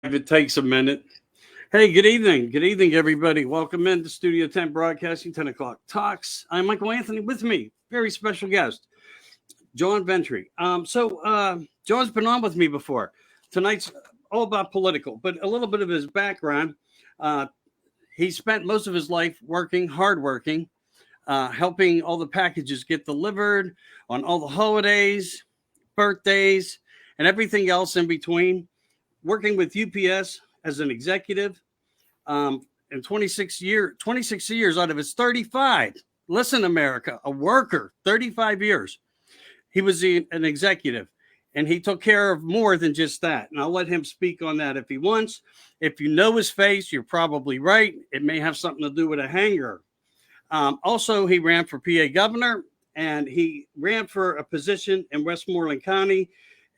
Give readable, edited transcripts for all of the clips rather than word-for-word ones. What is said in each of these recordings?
if it takes a minute. Hey, good evening. Good evening, everybody. Welcome in to Studio 10 Broadcasting, 10 o'clock talks. I'm Michael Anthony. With me, very special guest, John VENTRE. John's been on with me before. Tonight's all about political, but a little bit of his background. Uh, he spent most of his life working, hardworking, helping all the packages get delivered on all the holidays, birthdays, and everything else in between. Working with UPS as an executive, in 26 years out of his 35. Listen, America, a worker, 35 years. He was an executive, and he took care of more than just that. And I'll let him speak on that if he wants. If you know his face, you're probably right. It may have something to do with a hangar. Also, he ran for PA governor, and he ran for a position in Westmoreland County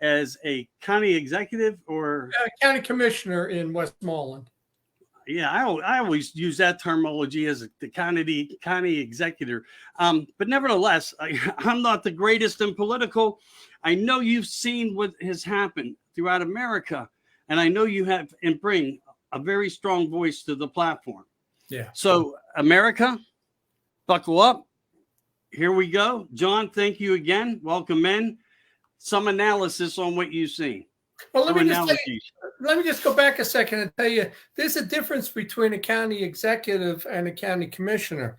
as a county executive or county commissioner in Westmoreland. Yeah, I always use that terminology as the county executive. But nevertheless, I'm not the greatest in political. I know you've seen what has happened throughout America, and I know you have and bring a very strong voice to the platform. Yeah. So, America, buckle up. Here we go. John, thank you again. Welcome in. Some analysis on what you've seen. Well, let me just go back a second and tell you, there's a difference between a county executive and a county commissioner.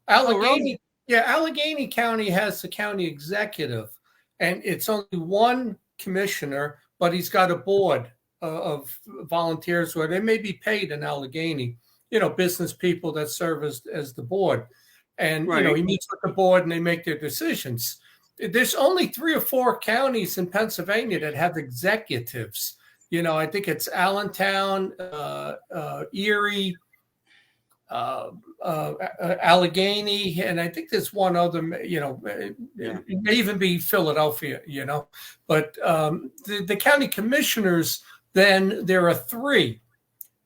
Allegheny County has the county executive, and it's only one commissioner, but he's got a board of volunteers where they may be paid in Allegheny, business people that serve as the board. And, right. He meets with the board and they make their decisions. There's only 3 or 4 counties in Pennsylvania that have executives. I think it's Allentown, Erie, Allegheny, and I think there's one other, it may even be Philadelphia, But the county commissioners, then there are 3.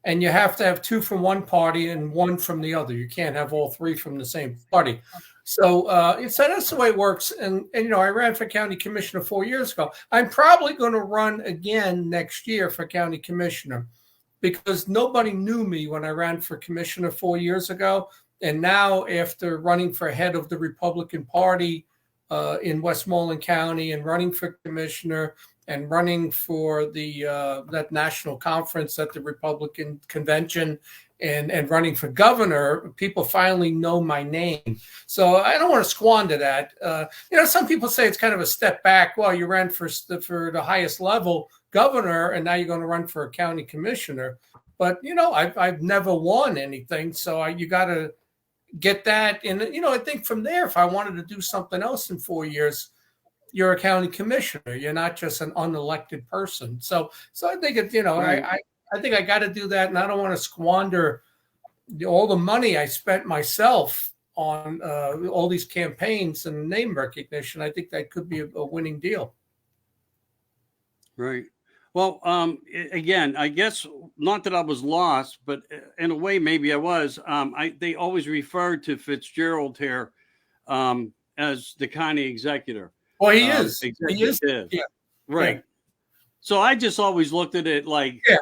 And you have to have 2 from one party and 1 from the other. You can't have all 3 from the same party. So that's the way it works. And I ran for county commissioner 4 years ago. I'm probably going to run again next year for county commissioner because nobody knew me when I ran for commissioner 4 years ago. And now after running for head of the Republican Party in Westmoreland County and running for commissioner and running for the that national conference at the Republican convention and running for governor, people finally know my name. So I don't want to squander that. Some people say it's kind of a step back. Well, you ran for the highest level governor, and now you're going to run for a county commissioner. But, I've never won anything. So you got to get that. And, I think from there, if I wanted to do something else in 4 years, you're a county commissioner. You're not just an unelected person. So I think right. I think I got to do that, and I don't want to squander all the money I spent myself on all these campaigns and name recognition. I think that could be a winning deal. Right. Well, again, I guess not that I was lost, but in a way, maybe I was. They always referred to Fitzgerald here as the county executive. Well, he is. He is. Yeah. Right. Yeah. So I just always looked at it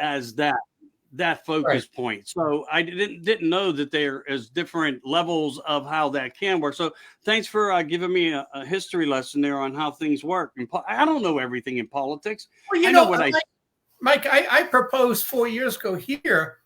as that focus point. So I didn't know that there is different levels of how that can work. So thanks for giving me a history lesson there on how things work. I don't know everything in politics. Well, I know what Mike, I proposed 4 years ago here.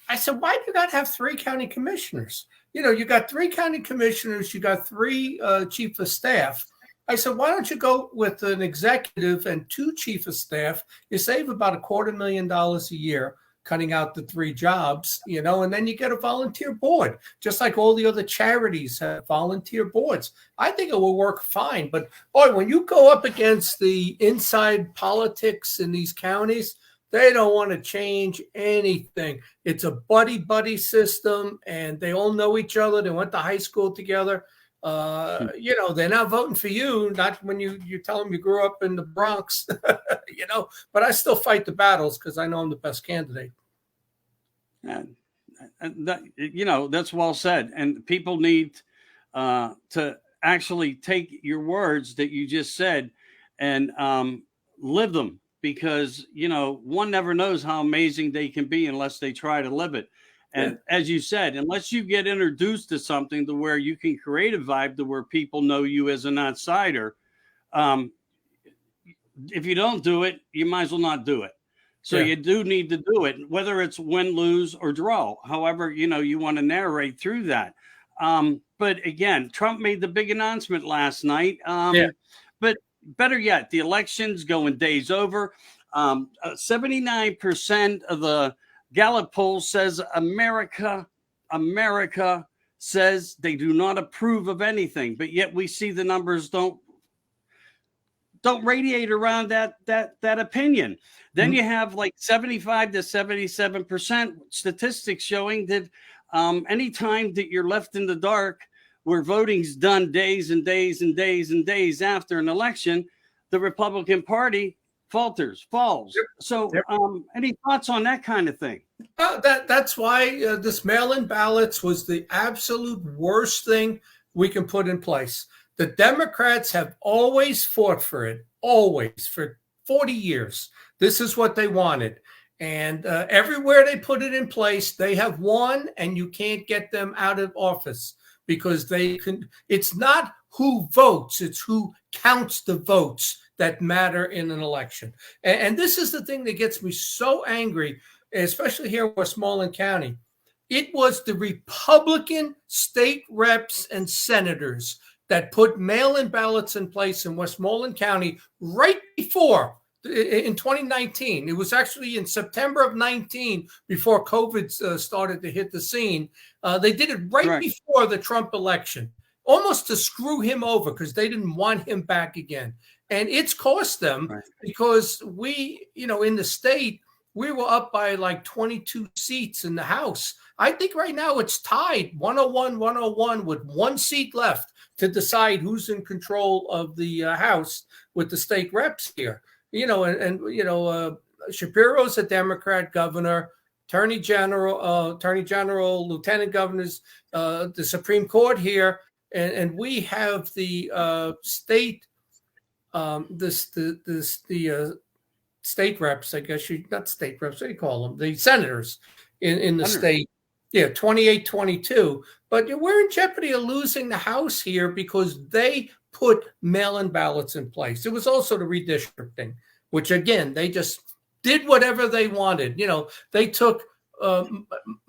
I said, why do you got to have 3 county commissioners? You got 3 county commissioners. You got 3 chief of staff. I said, why don't you go with an executive and 2 chief of staff? You save about $250,000 a year, cutting out the 3 jobs, and then you get a volunteer board, just like all the other charities have volunteer boards. I think it will work fine. But boy, when you go up against the inside politics in these counties, they don't want to change anything. It's a buddy system, and they all know each other. They went to high school together. They're not voting for you, not when you tell them you grew up in the Bronx, but I still fight the battles because I know I'm the best candidate. And that's well said. And people need to actually take your words that you just said and live them. because, one never knows how amazing they can be unless they try to live it. And as you said, unless you get introduced to something to where you can create a vibe to where people know you as an outsider, if you don't do it, you might as well not do it. So you do need to do it, whether it's win, lose, or draw. However, you want to narrate through that. But again, Trump made the big announcement last night. But better yet, the election's going days over. 79% of the Gallup poll says America says they do not approve of anything, but yet we see the numbers don't radiate around that opinion. Then you have like 75 to 77% statistics showing that anytime that you're left in the dark, where voting's done days and days and days and days after an election, the Republican Party falls. So any thoughts on that kind of thing? That's why this mail-in ballots was the absolute worst thing we can put in place. The Democrats have always fought for it, always, for 40 years. This is what they wanted. And everywhere they put it in place, they have won, and you can't get them out of office because it's not who votes, it's who counts the votes that matter in an election. And this is the thing that gets me so angry, especially here in Westmoreland County. It was the Republican state reps and senators that put mail-in ballots in place in Westmoreland County right before, in 2019. It was actually in September of 19, before COVID started to hit the scene. They did it right before the Trump election, almost to screw him over because they didn't want him back again. And it's cost them because we, in the state, we were up by like 22 seats in the House. I think right now it's tied 101 with one seat left to decide who's in control of the House with the state reps here. Shapiro's a Democrat governor, Attorney General, Lieutenant Governors, the Supreme Court here, and we have the state, state reps, I guess not state reps, what do you call them? The senators in the state. Yeah, 28-22. But we're in jeopardy of losing the House here because they put mail-in ballots in place. It was also the redistricting, which again, they just did whatever they wanted. They took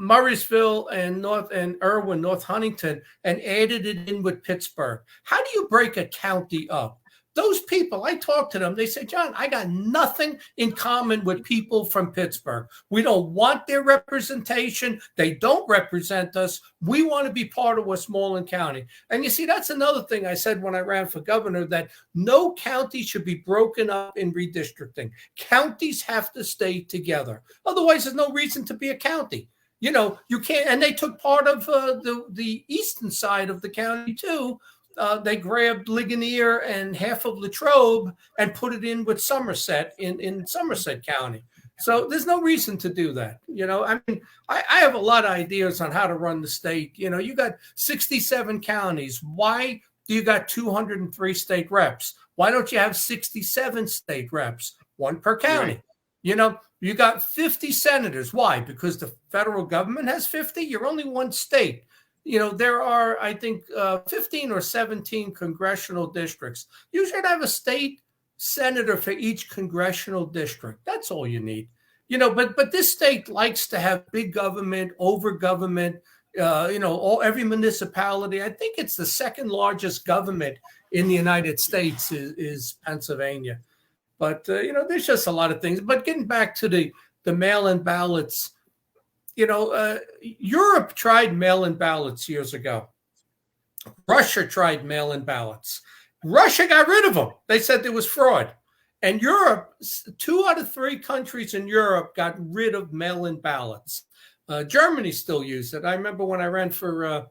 Murraysville and Irwin, North Huntington, and added it in with Pittsburgh. How do you break a county up? Those people, I talked to them, they said, John, I got nothing in common with people from Pittsburgh. We don't want their representation. They don't represent us. We want to be part of Westmoreland County. And you see, that's another thing I said when I ran for governor, that no county should be broken up in redistricting. Counties have to stay together. Otherwise, there's no reason to be a county. You can't, and they took part of the eastern side of the county too. They grabbed Ligonier and half of Latrobe and put it in with Somerset in Somerset County. So there's no reason to do that. I have a lot of ideas on how to run the state. You got 67 counties. Why do you got 203 state reps? Why don't you have 67 state reps, one per county? Right. You got 50 senators. Why? Because the federal government has 50. You're only one state. There are, I think, 15 or 17 congressional districts. You should have a state senator for each congressional district. That's all you need. But this state likes to have big government, over government, every municipality. I think it's the second largest government in the United States is Pennsylvania. But, there's just a lot of things. But getting back to the mail-in ballots, Europe tried mail-in ballots years ago. Russia tried mail-in ballots. Russia got rid of them. They said there was fraud. And Europe, 2 out of 3 countries in Europe got rid of mail-in ballots. Germany still used it. I remember when I ran for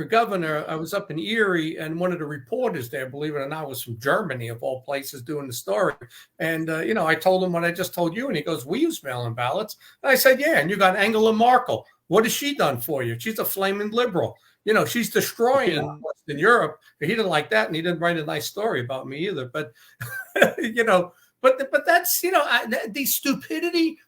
governor, I was up in Erie, and one of the reporters there, believe it or not, was from Germany, of all places, doing the story. And, I told him what I just told you, and he goes, we use mail-in ballots. And I said, yeah, and you got Angela Merkel. What has she done for you? She's a flaming liberal. She's destroying Western Europe. He didn't like that, and he didn't write a nice story about me either. But, But that's, the stupidity.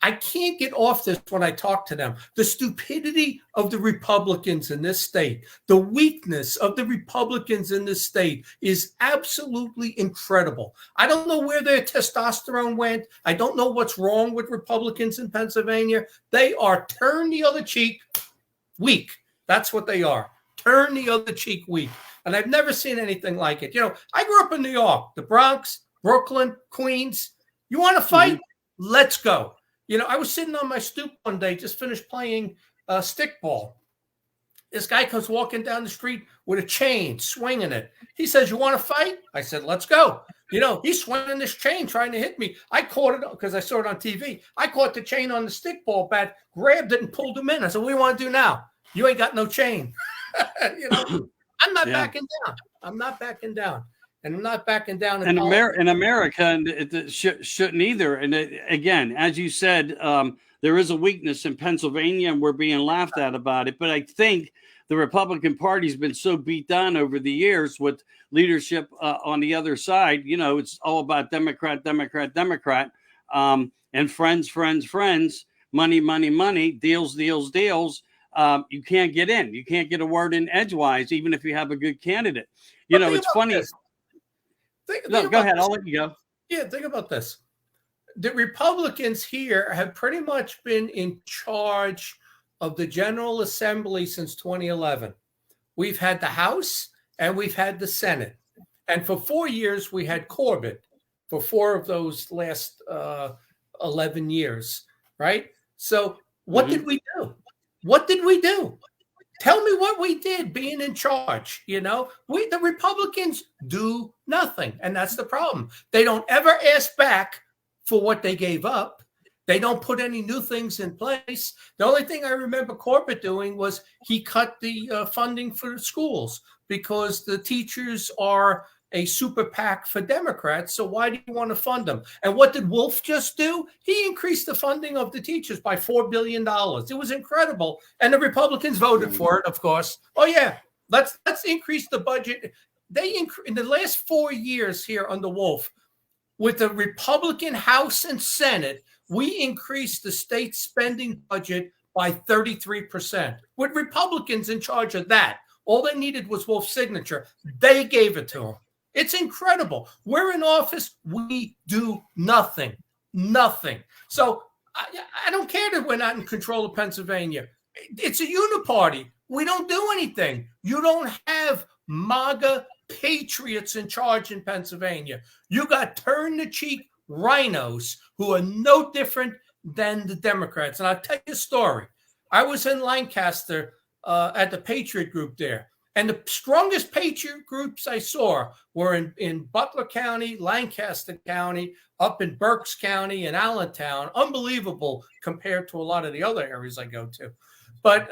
I can't get off this when I talk to them. The stupidity of the Republicans in this state, the weakness of the Republicans in this state is absolutely incredible. I don't know where their testosterone went. I don't know what's wrong with Republicans in Pennsylvania. They are turn the other cheek weak. That's what they are. Turn the other cheek weak. And I've never seen anything like it. I grew up in New York, the Bronx, Brooklyn, Queens. You want to fight? Mm-hmm. Let's go. I was sitting on my stoop one day, just finished playing stickball. This guy comes walking down the street with a chain, swinging it. He says, "You want to fight?" I said, "Let's go." He's swinging this chain, trying to hit me. I caught it because I saw it on TV. I caught the chain on the stickball bat, grabbed it, and pulled him in. I said, "What do you want to do now? You ain't got no chain." I'm not backing down. I'm not backing down. And I'm not backing down. In America, and it shouldn't either. And again, as you said, there is a weakness in Pennsylvania, and we're being laughed at about it. But I think the Republican Party's been so beat down over the years with leadership on the other side. It's all about Democrat, and friends, money, deals. You can't get in. You can't get a word in edgewise, even if you have a good candidate. It's funny. Go ahead. I'll let you go. Yeah, think about this. The Republicans here have pretty much been in charge of the General Assembly since 2011. We've had the House and we've had the Senate. And for 4 years, we had Corbett for 4 of those last 11 years, right? So what did we do? What did we do? Tell me what we did being in charge. The Republicans do nothing. And that's the problem. They don't ever ask back for what they gave up. They don't put any new things in place. The only thing I remember Corbett doing was he cut the funding for schools because the teachers are a super PAC for Democrats. So why do you want to fund them? And what did Wolf just do? He increased the funding of the teachers by $4 billion. It was incredible. And the Republicans voted for it, of course. Oh, yeah, let's increase the budget. In the last 4 years here under Wolf, with the Republican House and Senate, we increased the state spending budget by 33%. With Republicans in charge of that, all they needed was Wolf's signature. They gave it to him. It's incredible. We're in office. We do nothing. Nothing. So I don't care that we're not in control of Pennsylvania. It's a uniparty. We don't do anything. You don't have MAGA patriots in charge in Pennsylvania. You got turn-the-cheek rhinos who are no different than the Democrats. And I'll tell you a story. I was in Lancaster at the Patriot group there. And the strongest patriot groups I saw were in Butler County, Lancaster County, up in Berks County, and Allentown. Unbelievable compared to a lot of the other areas I go to. But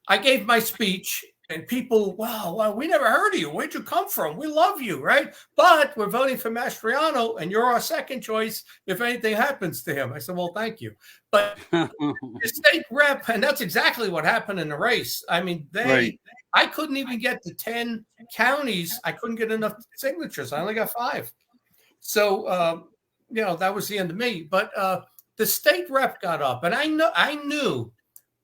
I gave my speech, and people, wow, we never heard of you. Where'd you come from? We love you, right? But we're voting for Mastriano, and you're our second choice if anything happens to him. I said, well, thank you. But the state rep, and that's exactly what happened in the race. I mean, I couldn't even get to 10 counties. I couldn't get enough signatures. I only got 5. So, that was the end of me. But the state rep got up, and I knew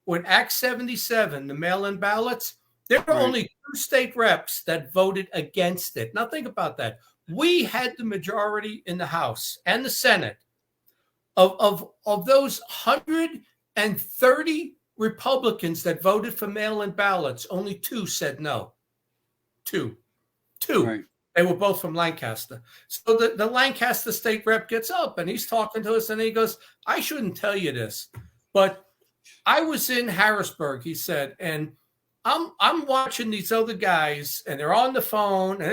with Act 77, the mail-in ballots, there were only 2 state reps that voted against it. Now think about that. We had the majority in the House and the Senate. Of those 130 Republicans that voted for mail-in ballots, only 2 said no. 2. Right. They were both from Lancaster. So the Lancaster state rep gets up and he's talking to us and he goes, I shouldn't tell you this, but I was in Harrisburg, he said, and I'm watching these other guys and they're on the phone.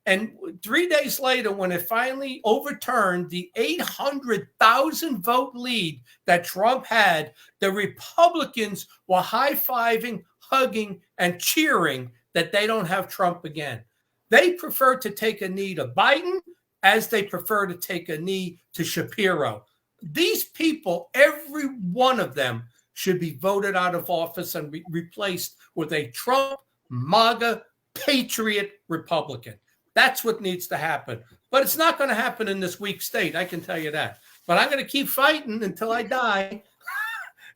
And 3 days later, when it finally overturned the 800,000 vote lead that Trump had, the Republicans were high-fiving, hugging, and cheering that they don't have Trump again. They prefer to take a knee to Biden as they prefer to take a knee to Shapiro. These people, every one of them, should be voted out of office and replaced with a Trump, MAGA, patriot Republican. That's what needs to happen. But it's not going to happen in this weak state, I can tell you that. But I'm going to keep fighting until I die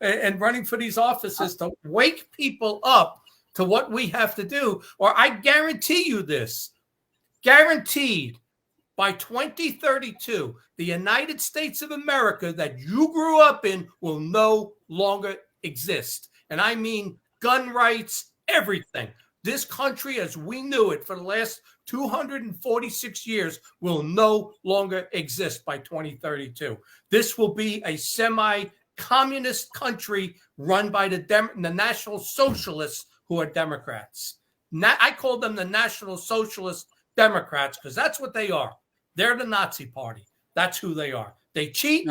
and running for these offices to wake people up to what we have to do. Or I guarantee you this, guaranteed, by 2032, the United States of America that you grew up in will no longer exist. And I mean gun rights, everything. This country as we knew it for the last 246 years will no longer exist by 2032. This will be a semi-communist country run by the National Socialists who are Democrats. I call them the National Socialist Democrats because that's what they are. They're the Nazi party. That's who they are. They cheat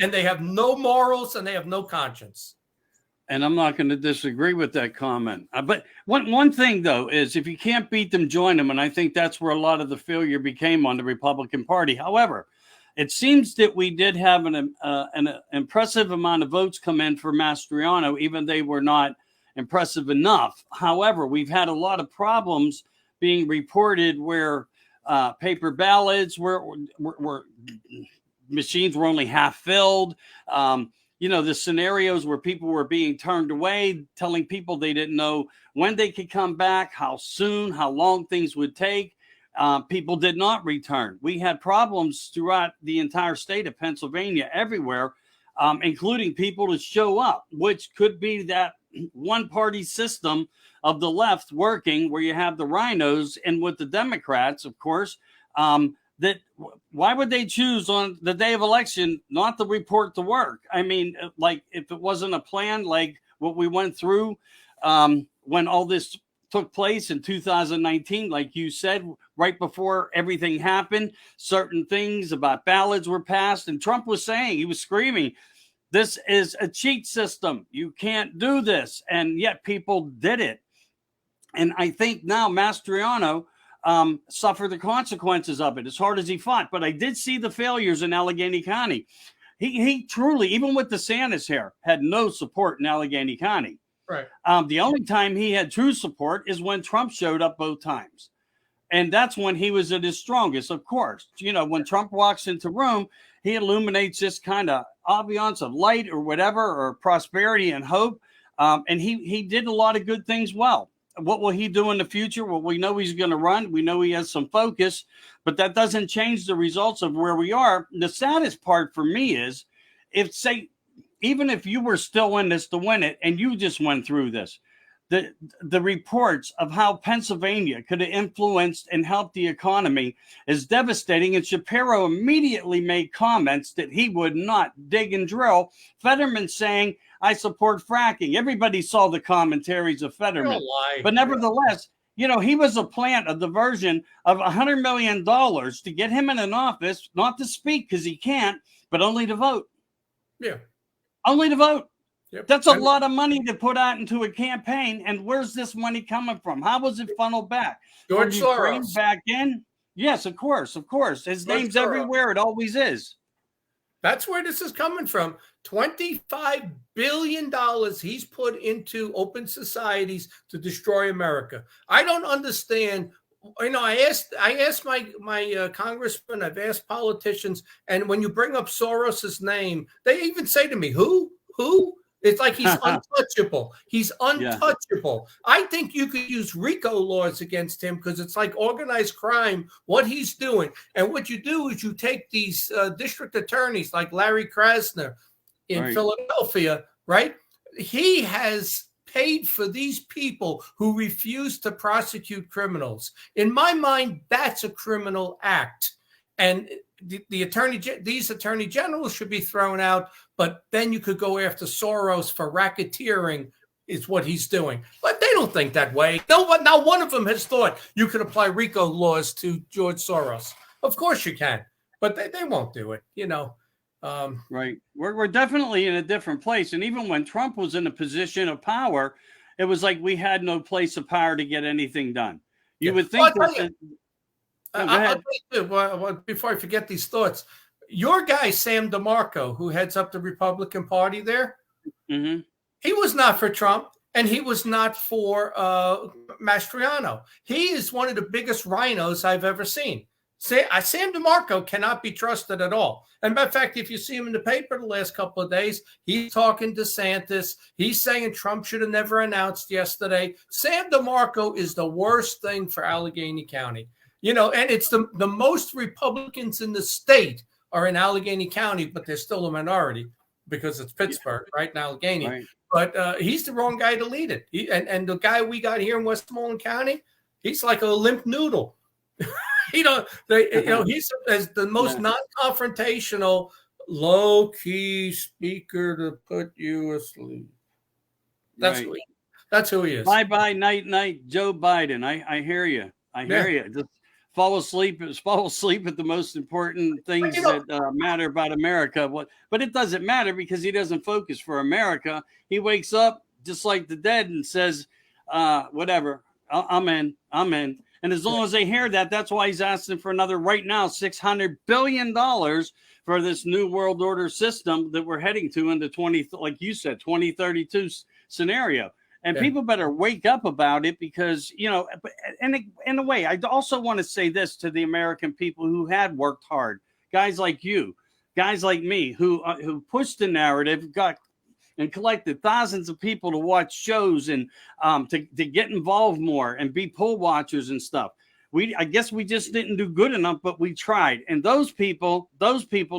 and they have no morals and they have no conscience. And I'm not going to disagree with that comment. But one thing, though, is if you can't beat them, join them. And I think that's where a lot of the failure became on the Republican Party. However, it seems that we did have an impressive amount of votes come in for Mastriano, even they were not impressive enough. However, we've had a lot of problems being reported where paper ballots were machines were only half filled. The scenarios where people were being turned away, telling people they didn't know when they could come back, how soon, how long things would take. People did not return. We had problems throughout the entire state of Pennsylvania, everywhere, including people to show up, which could be that one-party system of the left working where you have the rhinos and with the Democrats, of course, that why would they choose on the day of election not to report to work? I mean, like if it wasn't a plan like what we went through when all this took place in 2019, like you said, right before everything happened, certain things about ballots were passed. And Trump was saying, he was screaming, this is a cheat system. You can't do this. And yet people did it. And I think now Mastriano suffered the consequences of it as hard as he fought. But I did see the failures in Allegheny County. He truly, even with DeSantis here, had no support in Allegheny County. Right. The only time he had true support is when Trump showed up both times. And that's when he was at his strongest, of course. You know, when Trump walks into a room, he illuminates this kind of ambiance of light or whatever, or prosperity and hope. And he did a lot of good things well. What will he do in the future? Well, we know he's going to run. We know he has some focus, but that doesn't change the results of where we are. The saddest part for me is even if you were still in this to win it and you just went through this, the reports of how Pennsylvania could have influenced and helped the economy is devastating. And Shapiro immediately made comments that he would not dig and drill. Fetterman saying, I support fracking. Everybody saw the commentaries of Fetterman. But nevertheless, you know, he was a plant, a diversion of $100 million to get him in an office, not to speak because he can't, but only to vote. Yeah. Only to vote. Yep. That's a lot of money to put out into a campaign. And where's this money coming from? How was it funneled back? George Soros. Back in? Yes, of course. Of course. His name's everywhere. It always is. That's where this is coming from. $25 billion he's put into open societies to destroy America. I don't understand. You know, I asked my congressman, I've asked politicians, and when you bring up Soros's name, they even say to me, who? It's like he's untouchable. He's untouchable. Yeah. I think you could use RICO laws against him because it's like organized crime, what he's doing. And what you do is you take these district attorneys like Larry Krasner in Philadelphia, right? He has paid for these people who refuse to prosecute criminals. In my mind, that's a criminal act. And these attorney generals should be thrown out, but then you could go after Soros for racketeering is what he's doing. But they don't think that way. Now one of them has thought you could apply RICO laws to George Soros. Of course you can, but they won't do it, you know. Right. We're definitely in a different place. And even when Trump was in a position of power, it was like we had no place of power to get anything done. You would think that... I'll tell you, before I forget these thoughts, your guy, Sam DeMarco, who heads up the Republican Party there, he was not for Trump. and he was not for Mastriano. He is one of the biggest rhinos I've ever seen. Sam DeMarco cannot be trusted at all. And by fact, if you see him in the paper the last couple of days, he's talking DeSantis. He's saying Trump should have never announced yesterday. Sam DeMarco is the worst thing for Allegheny County. You know, and it's the most Republicans in the state are in Allegheny County, but they're still a minority because it's Pittsburgh, right, in Allegheny. Right. But he's the wrong guy to lead it. And the guy we got here in Westmoreland County, he's like a limp noodle. He's the most non-confrontational, low-key speaker to put you asleep. That's who he is. Bye, night, Joe Biden. I hear you. I hear you. Just fall asleep at the most important things that matter about America. But it doesn't matter because he doesn't focus for America. He wakes up just like the dead and says, whatever, I'm in. And as long as they hear that, that's why he's asking for another, right now, $600 billion for this new world order system that we're heading to into 2032 scenario. And people better wake up about it because, you know, and in a way, I also want to say this to the American people who had worked hard, guys like you, guys like me, who pushed the narrative, and collected thousands of people to watch shows and to get involved more and be poll watchers and stuff. I guess we just didn't do good enough, but we tried. And those people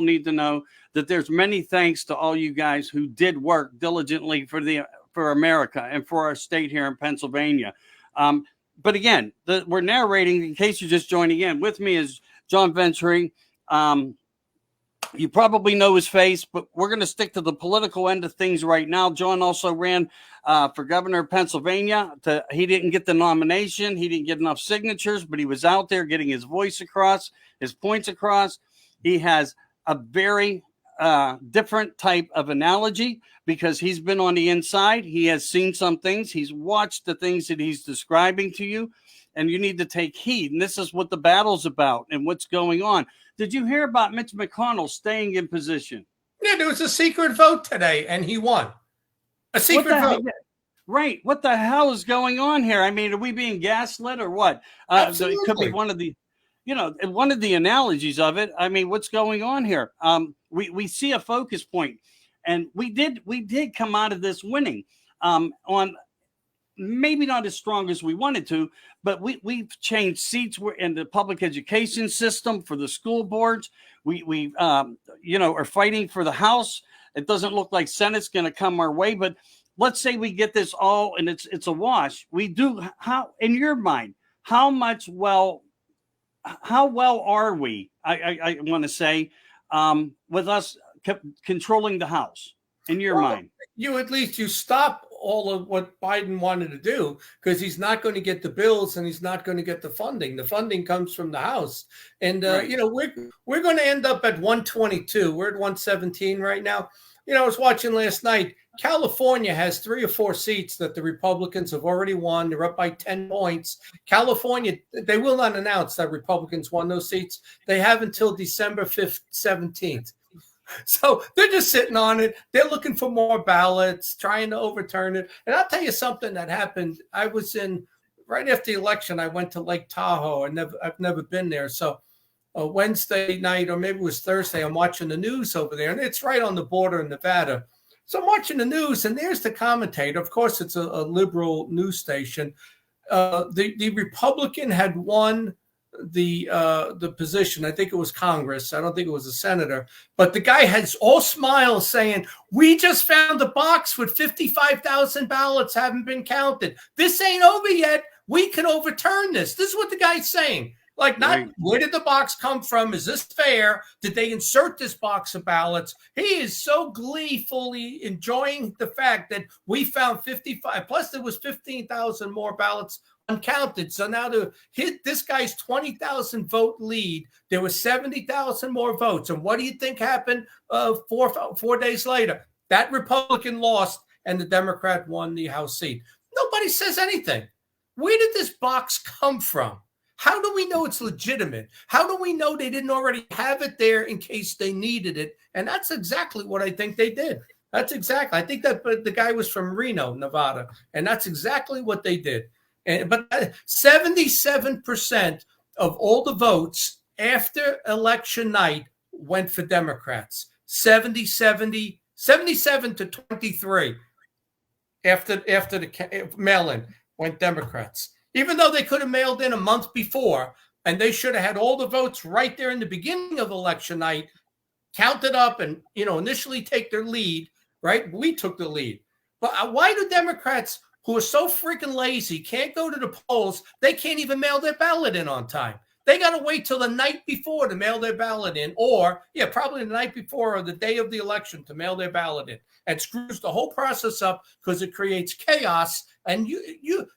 need to know that there's many thanks to all you guys who did work diligently for America and for our state here in Pennsylvania. But again, we're narrating, in case you're just joining in. With me is John Ventre. You probably know his face, but we're going to stick to the political end of things right now. John also ran for governor of Pennsylvania. He didn't get the nomination. He didn't get enough signatures, but he was out there getting his voice across, his points across. He has a very different type of analogy because he's been on the inside. He has seen some things. He's watched the things that he's describing to you, and you need to take heed. And this is what the battle's about and what's going on. Did you hear about Mitch McConnell staying in position? Yeah, there was a secret vote today, and he won. A secret vote. Right. What the hell is going on here? I mean, are we being gaslit or what? It could be one of the analogies of it. I mean, what's going on here? We see a focus point, and we did come out of this winning on maybe not as strong as we wanted to, but we've changed seats in the public education system for the school boards. We are fighting for the House. It doesn't look like Senate's going to come our way, but let's say we get this all and it's a wash. We do. How, in your mind, how well are we? I want to say with us controlling the House in your mind. You stop all of what Biden wanted to do because he's not going to get the bills and he's not going to get the funding. The funding comes from the House. And, we're going to end up at 122. We're at 117 right now. You know, I was watching last night. California has 3 or 4 seats that the Republicans have already won. They're up by 10 points. California, they will not announce that Republicans won those seats. They have until December 5th, 17th. So they're just sitting on it. They're looking for more ballots, trying to overturn it. And I'll tell you something that happened. I was right after the election, I went to Lake Tahoe. I've never been there. So Wednesday night, or maybe it was Thursday, I'm watching the news over there. And it's right on the border in Nevada. So I'm watching the news, and there's the commentator. Of course, it's a liberal news station. The Republican had won the position. I think it was Congress. I don't think it was a senator. But the guy has all smiles saying, "We just found a box with 55,000 ballots haven't been counted. This ain't over yet. We can overturn this." This is what the guy's saying. Like, not right. Where did the box come from? Is this fair? Did they insert this box of ballots? He is so gleefully enjoying the fact that we found 55. Plus, there was 15,000 more ballots uncounted. So now to hit this guy's 20,000 vote lead, there was 70,000 more votes. And what do you think happened 4 days later? That Republican lost and the Democrat won the House seat. Nobody says anything. Where did this box come from? How do we know it's legitimate? How do we know they didn't already have it there in case they needed it? And that's exactly what I think they did. That's exactly. I think that the guy was from Reno, Nevada, and that's exactly what they did. But 77% of all the votes after election night went for Democrats. 77 to 23 after the mail-in went Democrats. Even though they could have mailed in a month before, and they should have had all the votes right there in the beginning of election night, counted up and, initially take their lead, right? We took the lead. But why do Democrats who are so freaking lazy can't go to the polls? They can't even mail their ballot in on time. They got to wait till the night before to mail their ballot in, or probably the night before or the day of the election to mail their ballot in, and screws the whole process up because it creates chaos. And it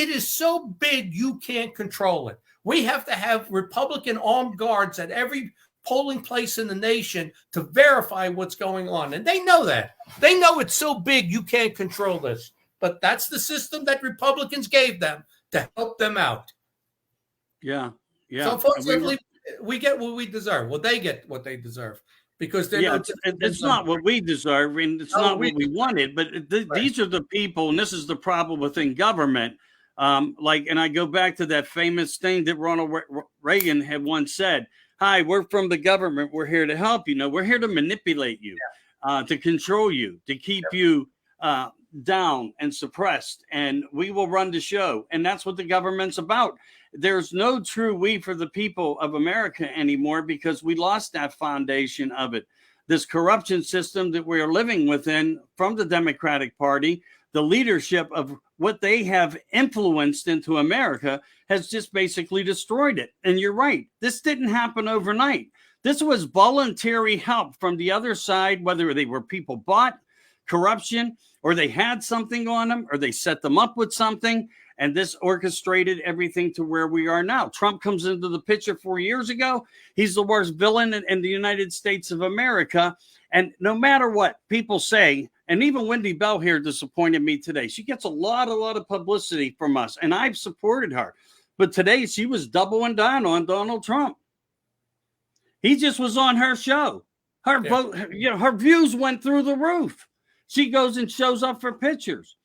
is so big you can't control it. We have to have Republican armed guards at every polling place in the nation to verify what's going on, and they know that. They know it's so big you can't control this. But that's the system that Republicans gave them to help them out. Yeah. Yeah. So unfortunately, we get what we deserve. Well, they get what they deserve because they're it's not what we deserve, and it's not what we wanted. But these are the people, and this is the problem within government. And I go back to that famous thing that Ronald Reagan had once said: "Hi, we're from the government. We're here to help you. We're here to manipulate you, to control you, to keep you down and suppressed, and we will run the show." And that's what the government's about. There's no true we for the people of America anymore because we lost that foundation of it. This corruption system that we're living within from the Democratic Party, the leadership of what they have influenced into America has just basically destroyed it. And you're right. This didn't happen overnight. This was voluntary help from the other side, whether they were people bought, corruption, or they had something on them, or they set them up with something. And this orchestrated everything to where we are now. Trump comes into the picture 4 years ago. He's the worst villain in the United States of America. And no matter what people say, and even Wendy Bell here disappointed me today. She gets a lot of publicity from us, and I've supported her. But today she was doubling down on Donald Trump. He just was on her show. Her vote, her views went through the roof. She goes and shows up for pictures.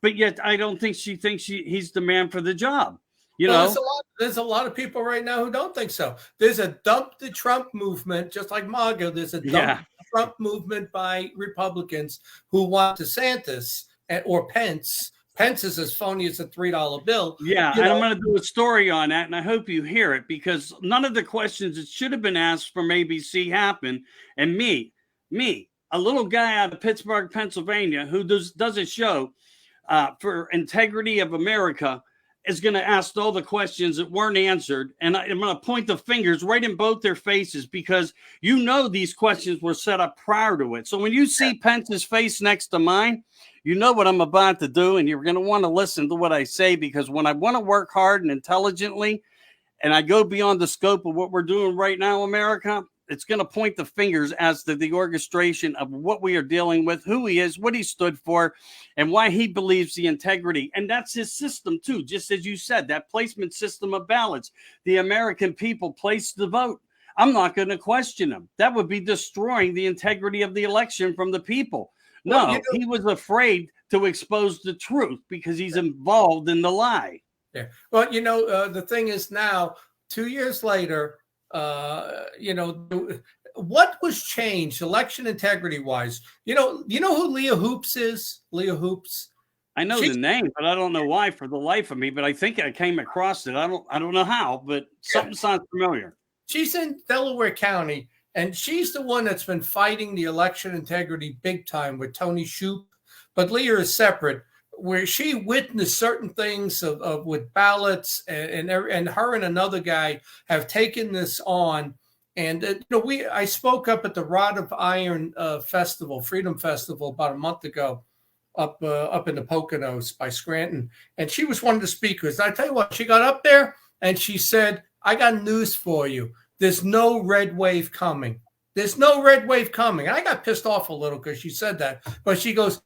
But yet, I don't think she thinks he's the man for the job. There's a lot of people right now who don't think so. There's a dump the Trump movement, just like MAGA. There's a dump the Trump movement by Republicans who want DeSantis or Pence. Pence is as phony as a $3 bill. Yeah, and I'm going to do a story on that, and I hope you hear it because none of the questions that should have been asked from ABC happened. And me, a little guy out of Pittsburgh, Pennsylvania, who does a show for integrity of America, is going to ask all the questions that weren't answered. And I'm going to point the fingers right in both their faces because these questions were set up prior to it. So when you see Pence's face next to mine, you know what I'm about to do. And you're going to want to listen to what I say because when I want to work hard and intelligently and I go beyond the scope of what we're doing right now, America, it's going to point the fingers as to the orchestration of what we are dealing with, who he is, what he stood for, and why he believes the integrity. And that's his system, too. Just as you said, that placement system of ballots, the American people placed the vote. I'm not going to question him. That would be destroying the integrity of the election from the people. No, he was afraid to expose the truth because he's involved in the lie. Yeah. Well, the thing is now, 2 years later, what was changed election integrity wise? You know who Leah Hoops is? Leah Hoops. I know the name, but I don't know why for the life of me. But I think I came across it. I don't know how, but something sounds familiar. She's in Delaware County, and she's the one that's been fighting the election integrity big time with Tony Shoup. But Leah is separate, where she witnessed certain things of with ballots, and her and another guy have taken this on. And I spoke up at the Rod of Iron Freedom Festival about a month ago, up in the Poconos by Scranton, and she was one of the speakers. I tell you what, she got up there and she said, "I got news for you. There's no red wave coming. There's no red wave coming." And I got pissed off a little because she said that, but she goes,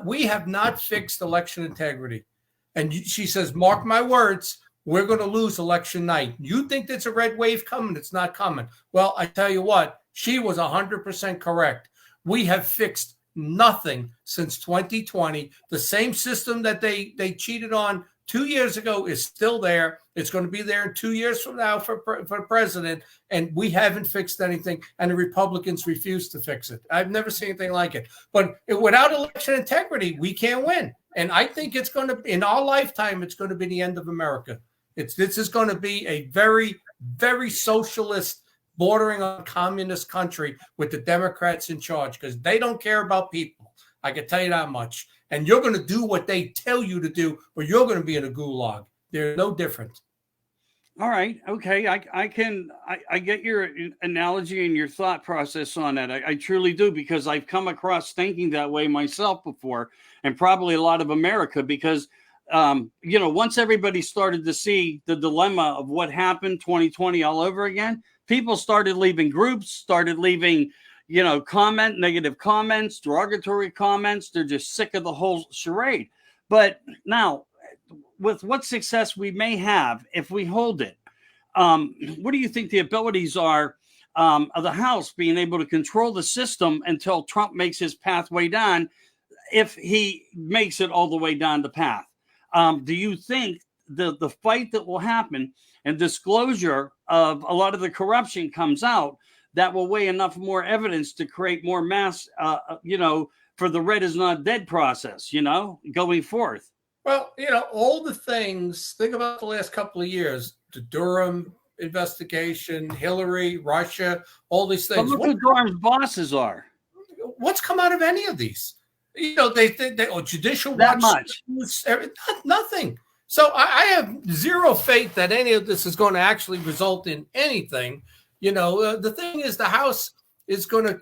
we have not fixed election integrity. And she says, mark my words, we're going to lose election night. You think there's a red wave coming? It's not coming. Well, I tell you what, she was 100% correct. We have fixed nothing since 2020. The same system that they cheated on 2 years ago is still there. It's going to be there 2 years from now for president, and we haven't fixed anything, and the Republicans refuse to fix it. I've never seen anything like it. But without election integrity, we can't win. And I think it's going to, in our lifetime, it's going to be the end of America. This is going to be a very, very socialist, bordering on communist country with the Democrats in charge, because they don't care about people. I can tell you that much. And you're going to do what they tell you to do, or you're going to be in a gulag. They're no different. All right. Okay. I get your analogy and your thought process on that. I truly do, because I've come across thinking that way myself before, and probably a lot of America, because, once everybody started to see the dilemma of what happened 2020 all over again, people started leaving groups, started leaving, negative comments, derogatory comments. They're just sick of the whole charade. But now, with what success we may have if we hold it, what do you think the abilities are of the House being able to control the system until Trump makes his pathway down, if he makes it all the way down the path? Do you think the fight that will happen and disclosure of a lot of the corruption comes out, that will weigh enough more evidence to create more mass, for the red is not dead process, going forth? Well, all the things, think about the last couple of years, the Durham investigation, Hillary, Russia, all these things. But look who Durham's bosses are. What's come out of any of these? They judicial that watch. Much. Nothing. So I have zero faith that any of this is going to actually result in anything. The thing is, the House is going to,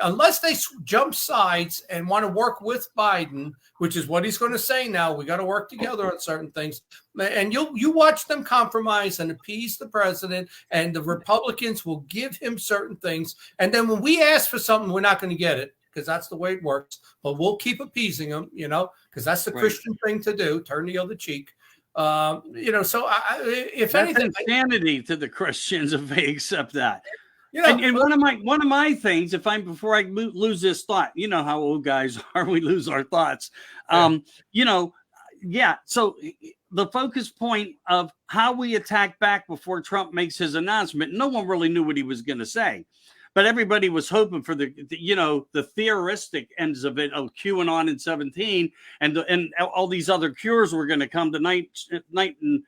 unless they jump sides and want to work with Biden, which is what he's going to say now, we got to work together on certain things. And you watch them compromise and appease the president, and the Republicans will give him certain things. And then when we ask for something, we're not going to get it, because that's the way it works. But we'll keep appeasing them, because that's the Christian thing to do, turn the other cheek. So if that's anything, insanity to the Christians if they accept that. And one of my things, before I lose this thought, how old guys are, we lose our thoughts. So the focus point of how we attack back before Trump makes his announcement, no one really knew what he was going to say, but everybody was hoping for the theoristic ends of it, of QAnon in 17, and all these other cures were going to come, the knight in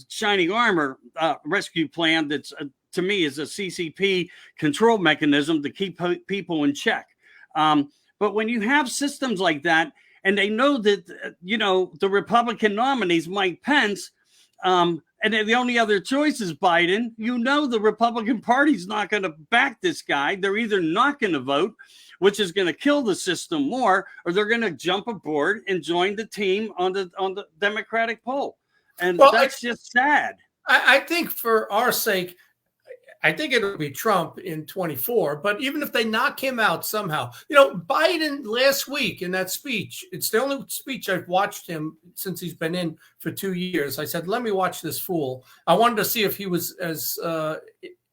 shining armor rescue plan that's to me is a CCP control mechanism to keep people in check. But when you have systems like that, and they know that, the Republican nominees, Mike Pence, and the only other choice is Biden, the Republican Party's not going to back this guy. They're either not going to vote, which is going to kill the system more, or they're going to jump aboard and join the team on the Democratic poll. And that's just sad. I think for our sake, I think it'll be Trump in 24, but even if they knock him out somehow, Biden last week in that speech, it's the only speech I've watched him since he's been in for 2 years. I said, let me watch this fool. I wanted to see if he was as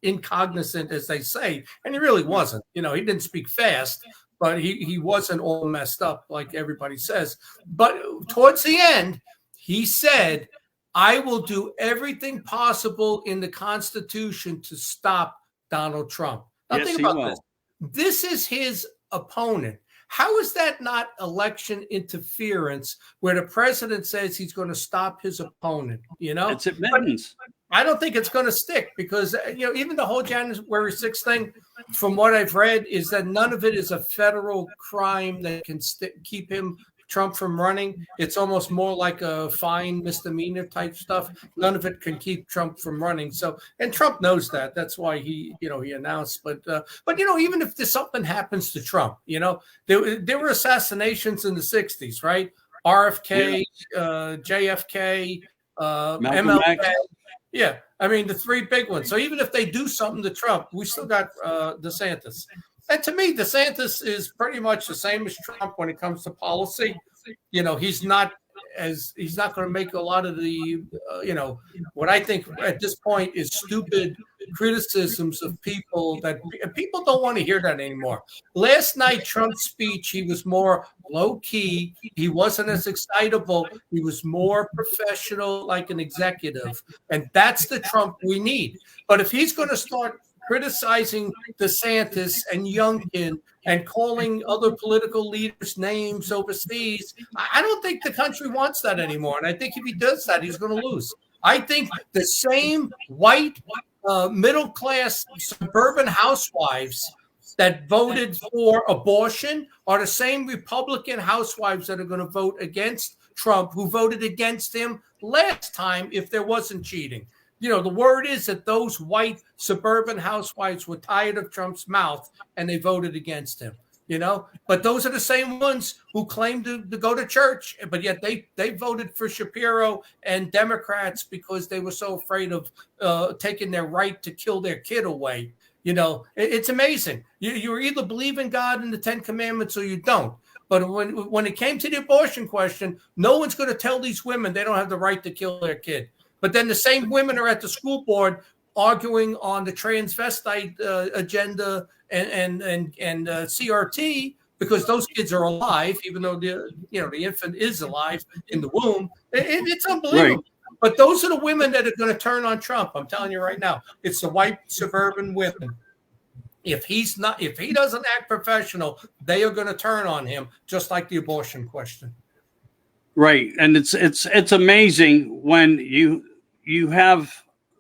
incognizant as they say, and he really wasn't. He didn't speak fast, but he wasn't all messed up like everybody says. But towards the end, he said, I will do everything possible in the Constitution to stop Donald Trump. Now think about this. This is his opponent. How is that not election interference where the president says he's going to stop his opponent? It's admittance. I don't think it's going to stick, because even the whole January 6th thing, from what I've read, is that none of it is a federal crime that can keep Trump from running. It's almost more like a fine misdemeanor type stuff. None of it can keep Trump from running. So, and Trump knows that. That's why he announced. But even if something happens to Trump, there were assassinations in the 60s, right? RFK, JFK, MLK. Yeah, I mean the three big ones. So even if they do something to Trump, we still got DeSantis. And to me, DeSantis is pretty much the same as Trump when it comes to policy. He's not as he's not going to make a lot of the, what I think at this point is stupid criticisms of people that people don't want to hear that anymore. Last night, Trump's speech, he was more low key. He wasn't as excitable. He was more professional, like an executive. And that's the Trump we need. But if he's going to start criticizing DeSantis and Youngkin and calling other political leaders names overseas, I don't think the country wants that anymore. And I think if he does that, he's going to lose. I think the same white middle-class suburban housewives that voted for abortion are the same Republican housewives that are going to vote against Trump, who voted against him last time if there wasn't cheating. The word is that those white suburban housewives were tired of Trump's mouth and they voted against him, But those are the same ones who claim to go to church, but yet they voted for Shapiro and Democrats because they were so afraid of taking their right to kill their kid away. It's amazing. You either believe in God and the 10 Commandments or you don't. But when it came to the abortion question, no one's going to tell these women they don't have the right to kill their kid. But then the same women are at the school board arguing on the transvestite agenda and CRT because those kids are alive, even though the infant is alive in the womb. It's unbelievable. Right. But those are the women that are going to turn on Trump. I'm telling you right now, it's the white suburban women. If he doesn't act professional, they are going to turn on him, just like the abortion question. Right, and it's amazing when you have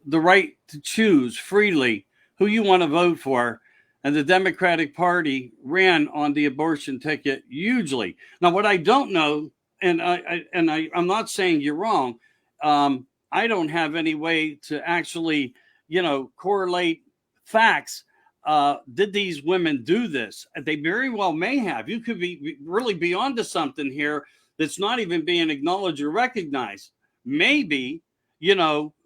the right to choose freely who you want to vote for, and the Democratic Party ran on the abortion ticket hugely. Now, what I don't know, and I'm not saying you're wrong, I don't have any way to actually, correlate facts. Did these women do this? They very well may have. You could really be onto something here that's not even being acknowledged or recognized. Maybe,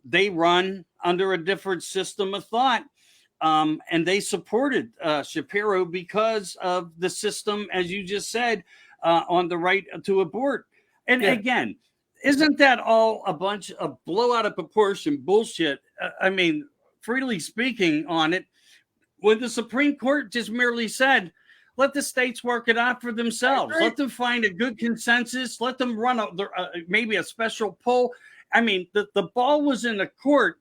they run under a different system of thought. And they supported Shapiro because of the system, as you just said, on the right to abort. And again, isn't that all a bunch of blow out of proportion bullshit? Freely speaking on it, when the Supreme Court just merely said, let the states work it out for themselves. Let them find a good consensus. Let them run maybe a special poll. The ball was in the court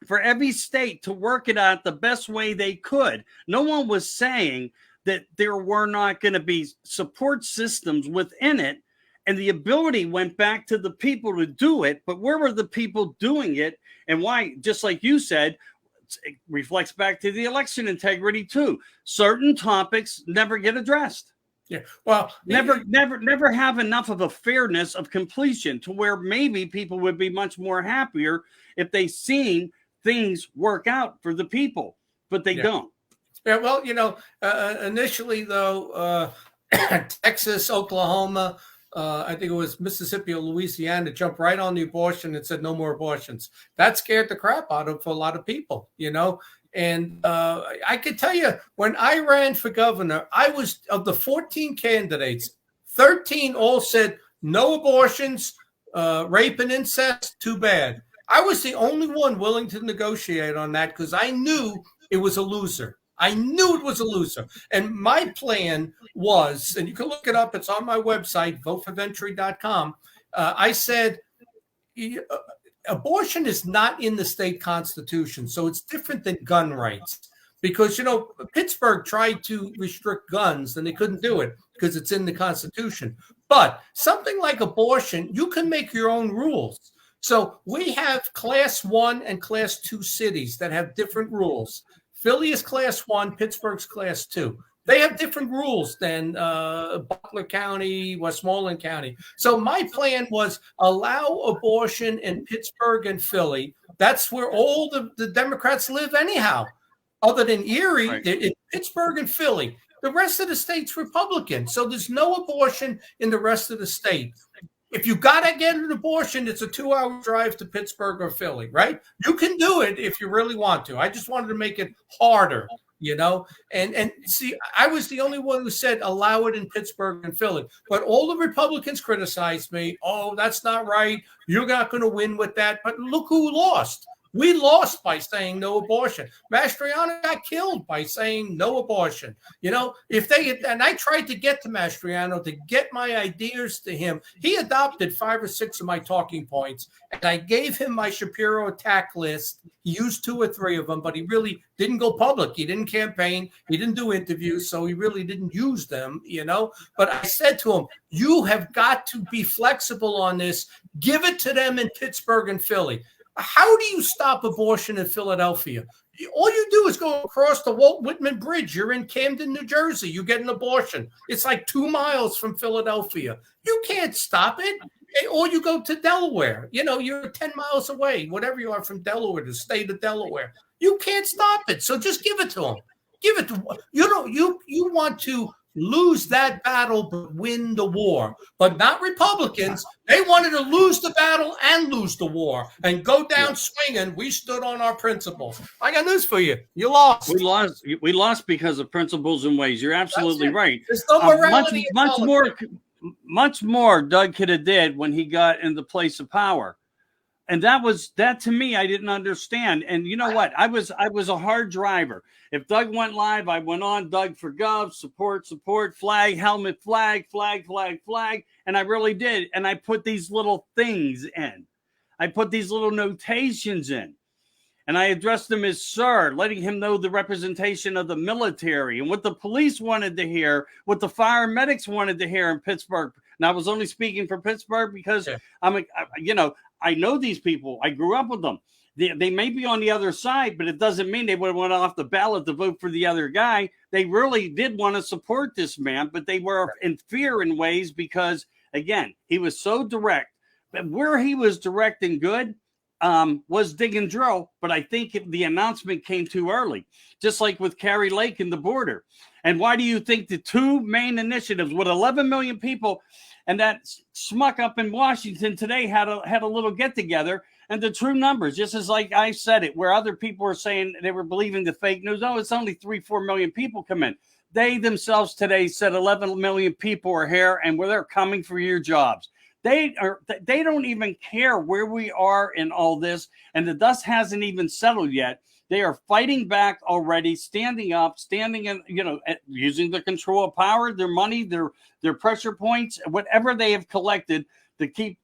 for every state to work it out the best way they could. No one was saying that there were not going to be support systems within it, and the ability went back to the people to do it. But where were the people doing it, and why? Just like you said, it reflects back to the election integrity too. Certain topics never get addressed. Yeah, well, never have enough of a fairness of completion to where maybe people would be much more happier if they seen things work out for the people, but they don't. Yeah, well, initially though, Texas, Oklahoma, I think it was Mississippi or Louisiana, jumped right on the abortion and said no more abortions. That scared the crap out of a lot of people, And I can tell you, when I ran for governor, I was, of the 14 candidates, 13 all said no abortions, rape and incest, too bad. I was the only one willing to negotiate on that because I knew it was a loser. And my plan was, and you can look it up, it's on my website, voteforventre.com. I said, abortion is not in the state constitution, so it's different than gun rights. Because, Pittsburgh tried to restrict guns and they couldn't do it because it's in the Constitution. But something like abortion, you can make your own rules. So we have class 1 and class 2 cities that have different rules. Philly is class 1, Pittsburgh's class 2. They have different rules than Butler County, Westmoreland County. So my plan was allow abortion in Pittsburgh and Philly. That's where all the Democrats live anyhow. Other than Erie, right. In Pittsburgh and Philly. The rest of the state's Republican. So there's no abortion in the rest of the state. If you got to get an abortion, it's a 2-hour drive to Pittsburgh or Philly, right? You can do it if you really want to. I just wanted to make it harder And see, I was the only one who said allow it in Pittsburgh and Philly, but all the Republicans criticized me. Oh, that's not right. You're not going to win with that. But look who lost. We lost by saying no abortion. Mastriano got killed by saying no abortion. And I tried to get to Mastriano to get my ideas to him. He adopted 5 or 6 of my talking points, and I gave him my Shapiro attack list. He used 2 or 3 of them, but he really didn't go public. He didn't campaign. He didn't do interviews, so he really didn't use them, But I said to him, you have got to be flexible on this. Give it to them in Pittsburgh and Philly. How do you stop abortion in Philadelphia? All you do is go across the Walt Whitman Bridge. You're in Camden, New Jersey. You get an abortion. It's like 2 miles from Philadelphia. You can't stop it. Or you go to Delaware. You're 10 miles away, whatever you are from Delaware, the state of Delaware. You can't stop it. So just give it to them. Give it to them. You want to lose that battle but win the war, but not Republicans. They wanted to lose the battle and lose the war and go down swinging. We stood on our principles. I got news for you. You lost. We lost because of principles and ways. You're absolutely right. There's no morality. Much more Doug could have did when he got in the place of power. And that to me, I didn't understand. And you know what? I was a hard driver. If Doug went live, I went on Doug for Gov, support, flag, helmet, flag. And I really did. And I put these little things in. I put these little notations in. And I addressed him as sir, letting him know the representation of the military and what the police wanted to hear, what the fire medics wanted to hear in Pittsburgh. And I was only speaking for Pittsburgh because I know these people. I grew up with them. They may be on the other side, but it doesn't mean they would have went off the ballot to vote for the other guy. They really did want to support this man, but they were in fear in ways because, again, he was so direct. But where he was direct and good was dig and drill. But I think the announcement came too early, just like with Carrie Lake and the border. And why do you think the 2 main initiatives with 11 million people and that schmuck up in Washington today had a little get together, and the true numbers, just as like I said it, where other people were saying they were believing the fake news. Oh, it's only 3-4 million people come in. They themselves today said 11 million people are here and where they're coming for your jobs. They don't even care where we are in all this. And the dust hasn't even settled yet. They are fighting back already, standing up, using the control of power, their money, their pressure points, whatever they have collected to keep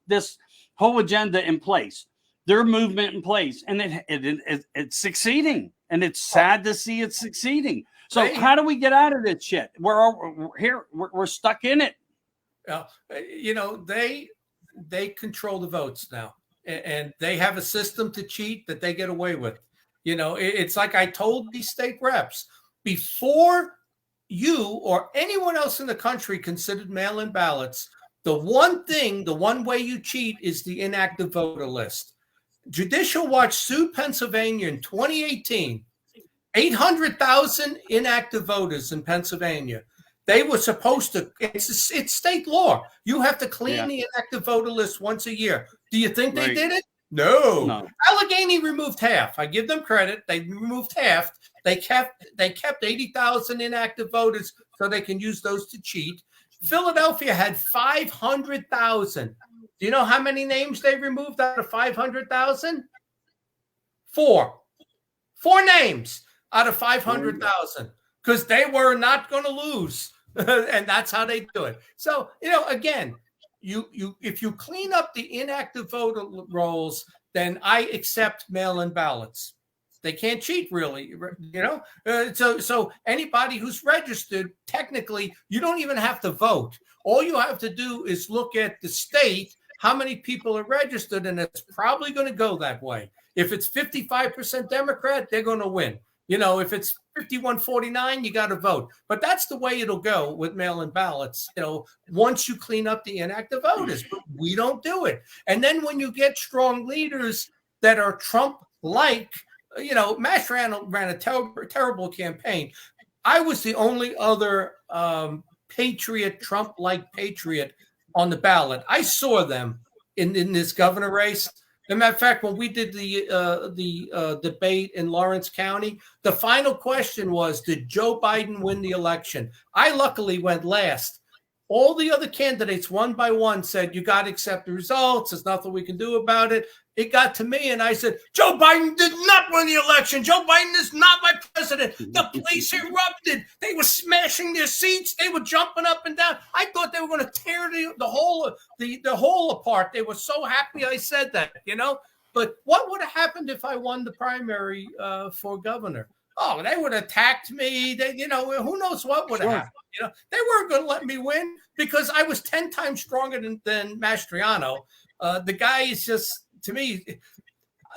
this whole agenda in place, their movement in place. And it's succeeding. And it's sad to see it succeeding. So how do we get out of this shit? We're stuck in it. They control the votes now. And they have a system to cheat that they get away with. It's like I told these state reps, before you or anyone else in the country considered mail-in ballots, the one way you cheat is the inactive voter list. Judicial Watch sued Pennsylvania in 2018, 800,000 inactive voters in Pennsylvania. They were supposed to, it's state law. You have to clean the inactive voter list once a year. Do you think they did it? No. Allegheny removed half. I give them credit. They removed half. They kept 80,000 inactive voters so they can use those to cheat. Philadelphia had 500,000. Do you know how many names they removed out of 500,000? 4 names out of 500,000 because they were not going to lose. And that's how they do it. So, again, if you clean up the inactive voter rolls, then I accept mail-in ballots. They can't cheat, really, So anybody who's registered, technically, you don't even have to vote. All you have to do is look at the state, how many people are registered, and it's probably going to go that way. If it's 55% Democrat, they're going to win. If it's 51-49, you got to vote. But that's the way it'll go with mail-in ballots, once you clean up the inactive voters. But we don't do it. And then when you get strong leaders that are Trump-like, Mastriano ran a terrible campaign. I was the only other patriot, Trump-like patriot on the ballot. I saw them in this governor race. As a matter of fact, when we did the debate in Lawrence County, the final question was, did Joe Biden win the election? I luckily went last. All the other candidates, one by one, said, you got to accept the results. There's nothing we can do about it. It got to me, and I said, Joe Biden did not win the election. Joe Biden is not my president. The police erupted. They were smashing their seats. They were jumping up and down. I thought they were going to tear the whole apart. They were so happy I said that, But what would have happened if I won the primary for governor? Oh, they would have attacked me. Who knows what would have happened. They weren't going to let me win because I was 10 times stronger than Mastriano. The guy is just, to me,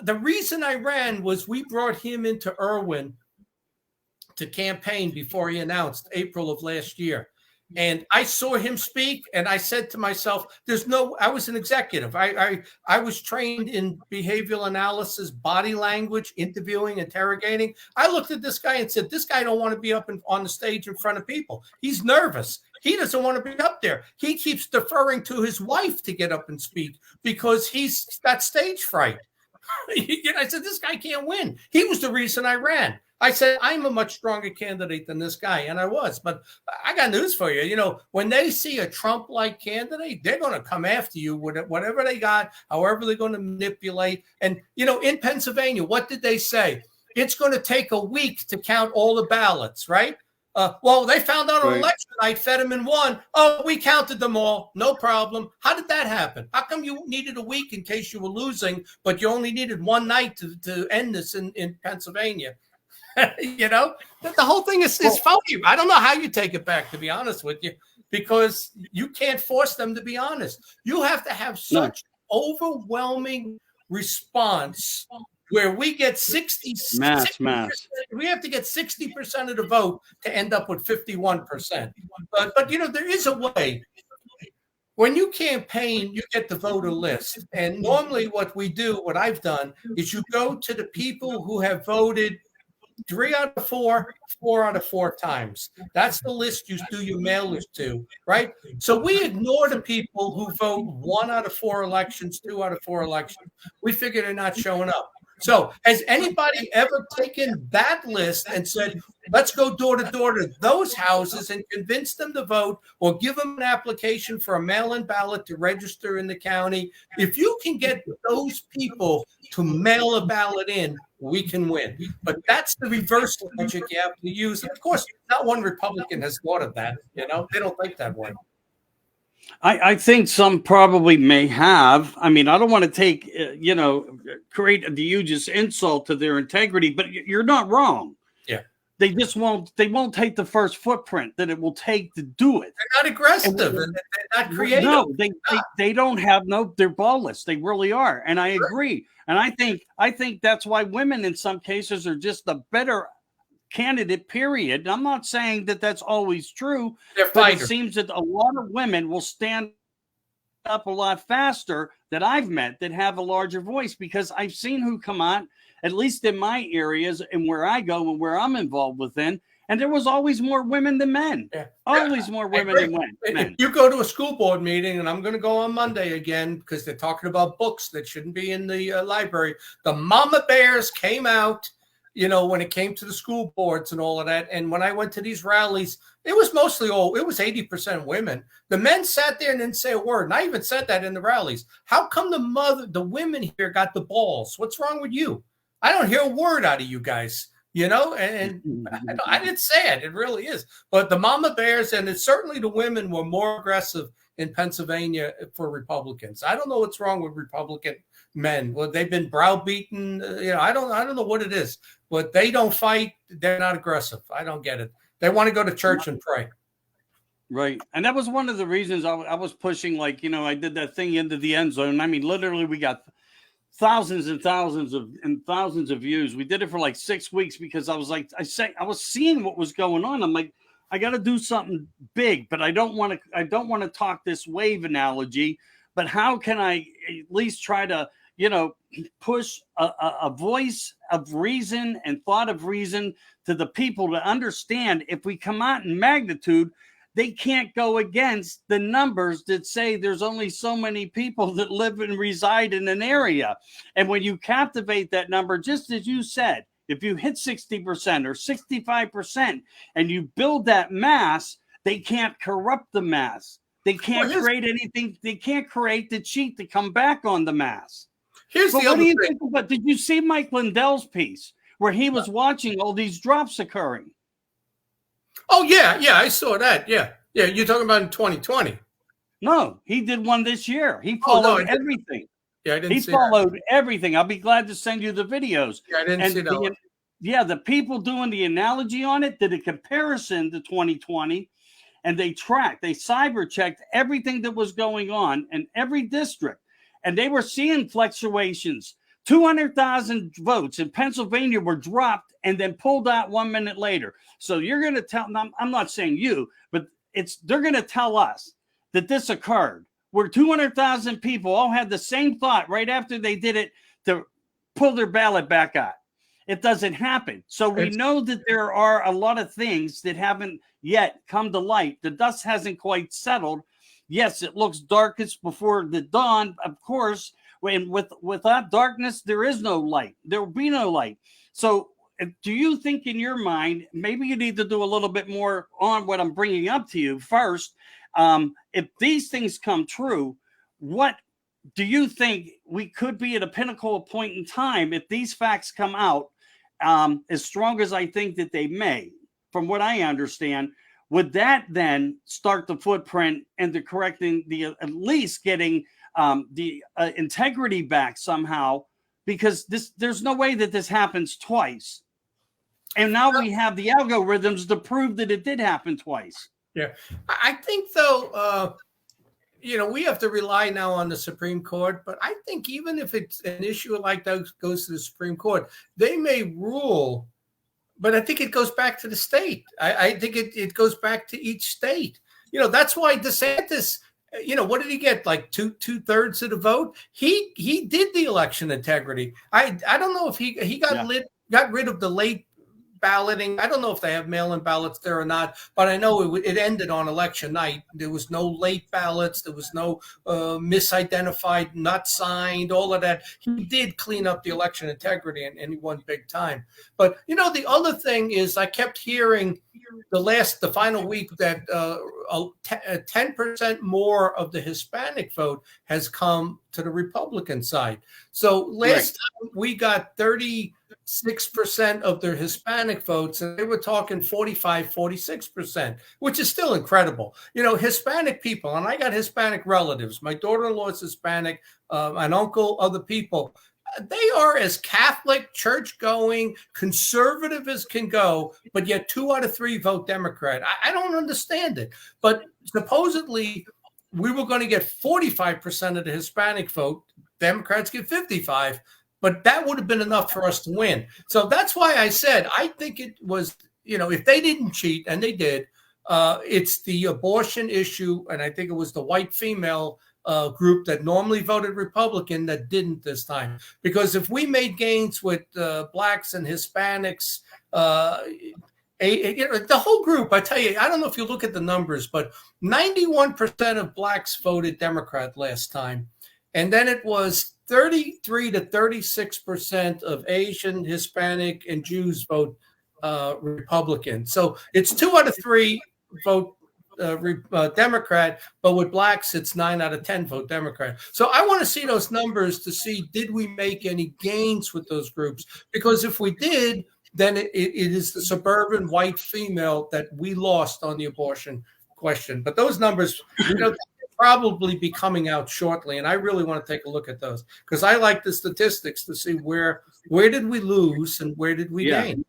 the reason I ran was we brought him into Irwin to campaign before he announced April of last year. And I saw him speak, and I said to myself, I was an executive. I was trained in behavioral analysis, body language, interviewing, interrogating. I looked at this guy and said, this guy don't want to be up on the stage in front of people. He's nervous. He doesn't want to be up there. He keeps deferring to his wife to get up and speak because he's got stage fright. I said, this guy can't win. He was the reason I ran. I said, I'm a much stronger candidate than this guy, and I was. But I got news for you. When they see a Trump-like candidate, they're going to come after you with whatever they got, however they're going to manipulate. And, in Pennsylvania, what did they say? It's going to take a week to count all the ballots, right? Well, they found out on election night, Fetterman won. Oh, we counted them all. No problem. How did that happen? How come you needed a week in case you were losing, but you only needed one night to end this in Pennsylvania? The whole thing is phony. I don't know how you take it back, to be honest with you, because you can't force them to be honest. You have to have such overwhelming response where we get 60%. Mass. We have to get 60% of the vote to end up with 51%. But there is a way. When you campaign, you get the voter list. And normally what I've done is you go to the people who have voted 3 out of 4, 4 out of 4 times. That's the list you do your mailers to, right? So we ignore the people who vote 1 out of 4 elections, 2 out of 4 elections. We figure they're not showing up. So has anybody ever taken that list and said, let's go door to door to those houses and convince them to vote or give them an application for a mail-in ballot to register in the county? If you can get those people to mail a ballot in, we can win. But that's the reverse logic you have to use. And of course, not one Republican has thought of that. They don't think that way. I think some probably may have. I mean, I don't want to create a huge insult to their integrity, but you're not wrong. Yeah. They won't take the first footprint that it will take to do it. They're not aggressive. They're not creative. No, they don't have they're ballless. They really are. And I agree. And I think that's why women in some cases are just a better candidate, period. I'm not saying that that's always true, but it seems that a lot of women will stand up a lot faster that I've met that have a larger voice, because I've seen who come out, at least in my areas and where I go and where I'm involved within, and there was always more women than men. Yeah. Always more women than men. If you go to a school board meeting, and I'm going to go on Monday again because they're talking about books that shouldn't be in the library, the mama bears came out, when it came to the school boards and all of that. And when I went to these rallies, it was mostly it was 80% women. The men sat there and didn't say a word. And I even said that in the rallies. How come the women here got the balls? What's wrong with you? I don't hear a word out of you guys, and I didn't say it. It really is. But the mama bears, and it's certainly the women, were more aggressive in Pennsylvania for Republicans. I don't know what's wrong with Republican men. Well, they've been browbeaten. I don't know what it is, but they don't fight. They're not aggressive. I don't get it. They want to go to church and pray. Right. And that was one of the reasons I was pushing, I did that thing into the end zone. I mean, literally we got thousands and thousands of views. We did it for 6 weeks because I was seeing what was going on. I'm like, I got to do something big, but I don't want to talk this wave analogy, but how can I at least try to, push a voice of reason and thought of reason to the people to understand if we come out in magnitude, they can't go against the numbers that say there's only so many people that live and reside in an area. And when you captivate that number, just as you said, if you hit 60% or 65% and you build that mass, they can't corrupt the mass. They can't create anything. They can't create the cheat to come back on the mass. Here's but the what other do you thing. think about? Did you see Mike Lindell's piece where he was watching all these drops occurring? Oh yeah, I saw that. Yeah, you're talking about in 2020. No, he did one this year. He followed everything. Yeah, I didn't he see followed that. everything. I'll be glad to send you the videos. Yeah, I didn't see that. The people doing the analogy on it did a comparison to 2020, and they cyber checked everything that was going on in every district, and they were seeing fluctuations. 200,000 votes in Pennsylvania were dropped and then pulled out 1 minute later. So you're going to tell them, I'm not saying you, but they're going to tell us that this occurred where 200,000 people all had the same thought right after they did it to pull their ballot back out. It doesn't happen. So we know that there are a lot of things that haven't yet come to light. The dust hasn't quite settled. Yes, it looks darkest before the dawn, of course. And without darkness, there is no light. There will be no light. So do you think in your mind, maybe you need to do a little bit more on what I'm bringing up to you first? If these things come true, what do you think we could be at a pinnacle point in time if these facts come out as strong as I think that they may, from what I understand? Would that then start the footprint into correcting at least getting the integrity back somehow? Because there's no way that this happens twice. And now we have the algorithms to prove that it did happen twice. Yeah. I think, though, we have to rely now on the Supreme Court. But I think even if it's an issue like that goes to the Supreme Court, they may rule. But I think it goes back to the state. I think it goes back to each state. That's why DeSantis, what did he get? Like two-thirds of the vote? He did the election integrity. I don't know if he got rid of the late balloting. I don't know if they have mail-in ballots there or not, but I know it ended on election night. There was no late ballots. There was no misidentified, not signed, all of that. He did clean up the election integrity, and he won big time. But, the other thing is I kept hearing the final week that 10% more of the Hispanic vote has come to the Republican side. So last time we got 36% of their Hispanic votes, and they were talking 46%, which is still incredible. Hispanic people, and I got Hispanic relatives. My daughter-in-law is Hispanic, an uncle, other people. They are as Catholic, church-going, conservative as can go, but yet 2 out of 3 vote Democrat. I don't understand it. But supposedly we were going to get 45% of the Hispanic vote. Democrats get 55%. But that would have been enough for us to win. So that's why I said I think it was, if they didn't cheat, and they did, it's the abortion issue, and I think it was the white female group that normally voted Republican that didn't this time. Because if we made gains with blacks and Hispanics, the whole group, I tell you, I don't know if you look at the numbers, but 91% of blacks voted Democrat last time. And then it was 33 to 36% of Asian, Hispanic, and Jews vote Republican. So it's 2 out of 3 vote Democrat, but with blacks, it's 9 out of 10 vote Democrat. So I want to see those numbers to see, did we make any gains with those groups? Because if we did, then it is the suburban white female that we lost on the abortion question. But those numbers, probably be coming out shortly, and I really want to take a look at those because I like the statistics to see where did we lose and where did we gain.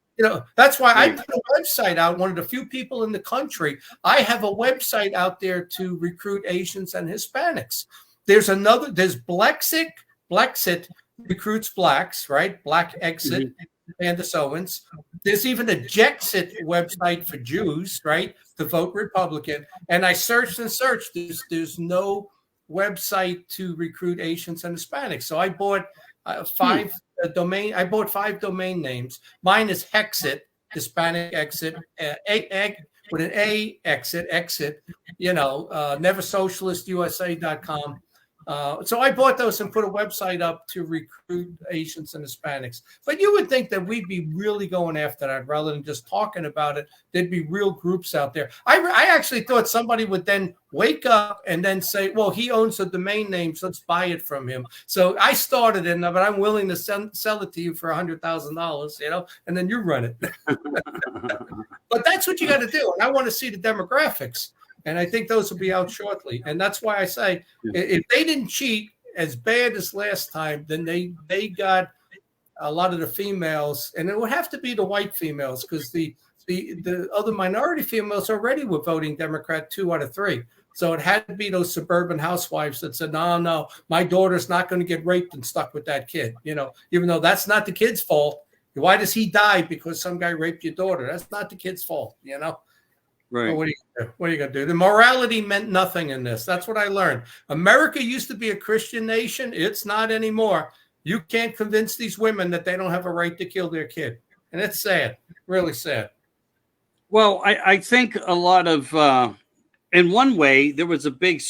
That's why I put a website out. One of the few people in the country, I have a website out there to recruit Asians and Hispanics. There's Blexit recruits blacks, right? Black Exit, Candace Owens. There's even a Jexit website for Jews, right, to vote Republican. And I searched and searched. There's no website to recruit Asians and Hispanics. So I bought 5 domain. I bought 5 domain names. Mine is Hexit, Hispanic Exit, with an A, exit, neversocialistusa.com. So I bought those and put a website up to recruit Asians and Hispanics. But you would think that we'd be really going after that rather than just talking about it. There'd be real groups out there. I actually thought somebody would then wake up and then say, well, he owns the domain name, so let's buy it from him. So I started it, but I'm willing to sell it to you for $100,000, and then you run it. But that's what you got to do. And I want to see the demographics. And I think those will be out shortly. And that's why I say, if they didn't cheat as bad as last time, then they got a lot of the females, and it would have to be the white females because the other minority females already were voting Democrat 2 out of 3. So it had to be those suburban housewives that said, no, my daughter's not going to get raped and stuck with that kid. Even though that's not the kid's fault. Why does he die because some guy raped your daughter? That's not the kid's fault, Right. Well, what are you going to do? The morality meant nothing in this. That's what I learned. America used to be a Christian nation. It's not anymore. You can't convince these women that they don't have a right to kill their kid. And it's sad, really sad. Well, I think a lot of, in one way, there was a big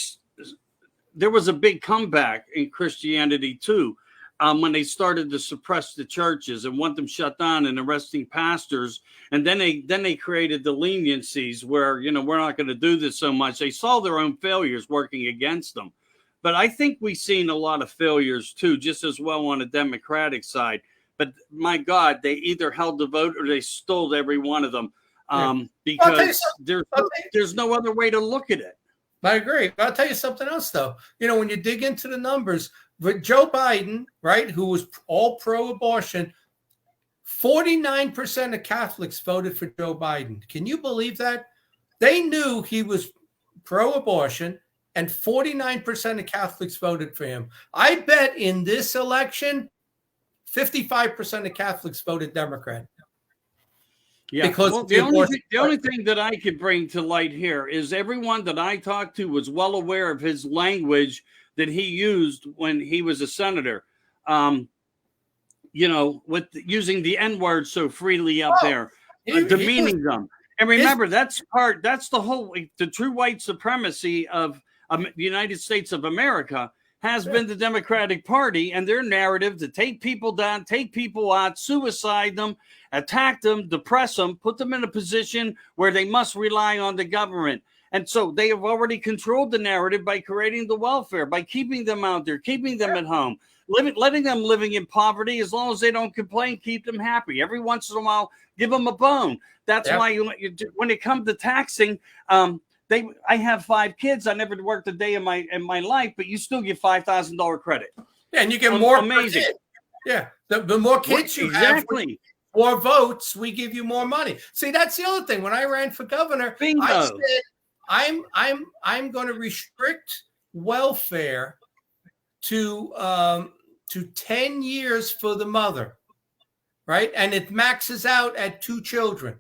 comeback in Christianity too. When they started to suppress the churches and want them shut down and arresting pastors. And then they created the leniencies where, we're not going to do this so much. They saw their own failures working against them. But I think we've seen a lot of failures too, just as well on the Democratic side. But my God, they either held the vote or they stole every one of them because there's no other way to look at it. I agree. I'll tell you something else, though. When you dig into the numbers, with Joe Biden, right, who was all pro-abortion, 49% of Catholics voted for Joe Biden. Can you believe that? They knew he was pro-abortion, and 49% of Catholics voted for him. I bet in this election, 55% of Catholics voted Democrat. Yeah, because the only thing that I could bring to light here is everyone that I talked to was well aware of his language that he used when he was a senator, with using the N-word so freely up there, demeaning them. And remember, that's the true white supremacy of the United States of America has been the Democratic Party and their narrative to take people down, take people out, suicide them, attack them, depress them, put them in a position where they must rely on the government. And so they have already controlled the narrative by creating the welfare, by keeping them out there, keeping them at home, letting them living in poverty. As long as they don't complain, keep them happy. Every once in a while, give them a bone. That's why when it comes to taxing, I have 5 kids. I never worked a day in my life, but you still get $5,000 credit. Yeah, and you get more. Amazing. Yeah, the more kids you have, more votes, we give you more money. See, that's the other thing. When I ran for governor, Bingo. I said I'm going to restrict welfare to 10 years for the mother, right? And it maxes out at 2 children.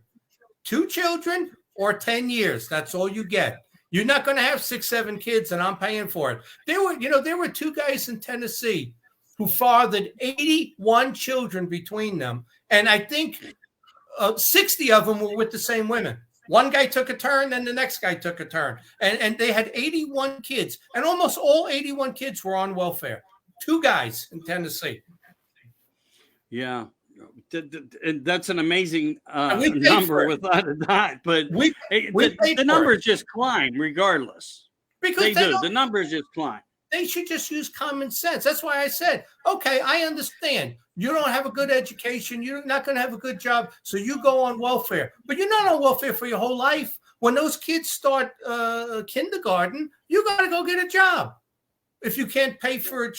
2 children or 10 years. That's all you get. You're not going to have 6, 7 kids, and I'm paying for it. There were 2 guys in Tennessee who fathered 81 children between them, and I think 60 of them were with the same women. One guy took a turn, then the next guy took a turn, and they had 81 kids, and almost all 81 kids were on welfare. 2 guys in Tennessee. Yeah. That's an amazing number without a doubt, but the numbers just climb regardless. Because the numbers just climb. They should just use common sense. That's why I said, okay, I understand. You don't have a good education. You're not going to have a good job, so you go on welfare. But you're not on welfare for your whole life. When those kids start kindergarten, you got to go get a job. If you can't pay for,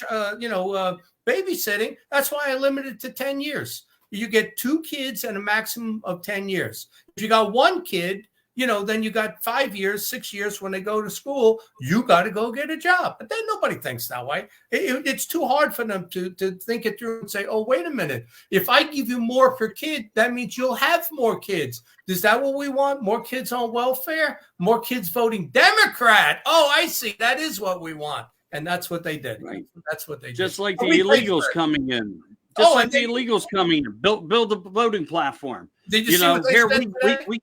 babysitting, that's why I limited it to 10 years. You get 2 kids and a maximum of 10 years. If you got 1 kid, then you got 5 years, 6 years when they go to school, you got to go get a job. But then nobody thinks that way. It's too hard for them to think it through and say, oh, wait a minute. If I give you more per kid, that means you'll have more kids. Is that what we want? More kids on welfare? More kids voting Democrat? Oh, I see. That is what we want. And that's what they did. Right. That's what they did. Just like the illegals coming in. Just like the illegals coming in. Build a voting platform. Did you see what they said today?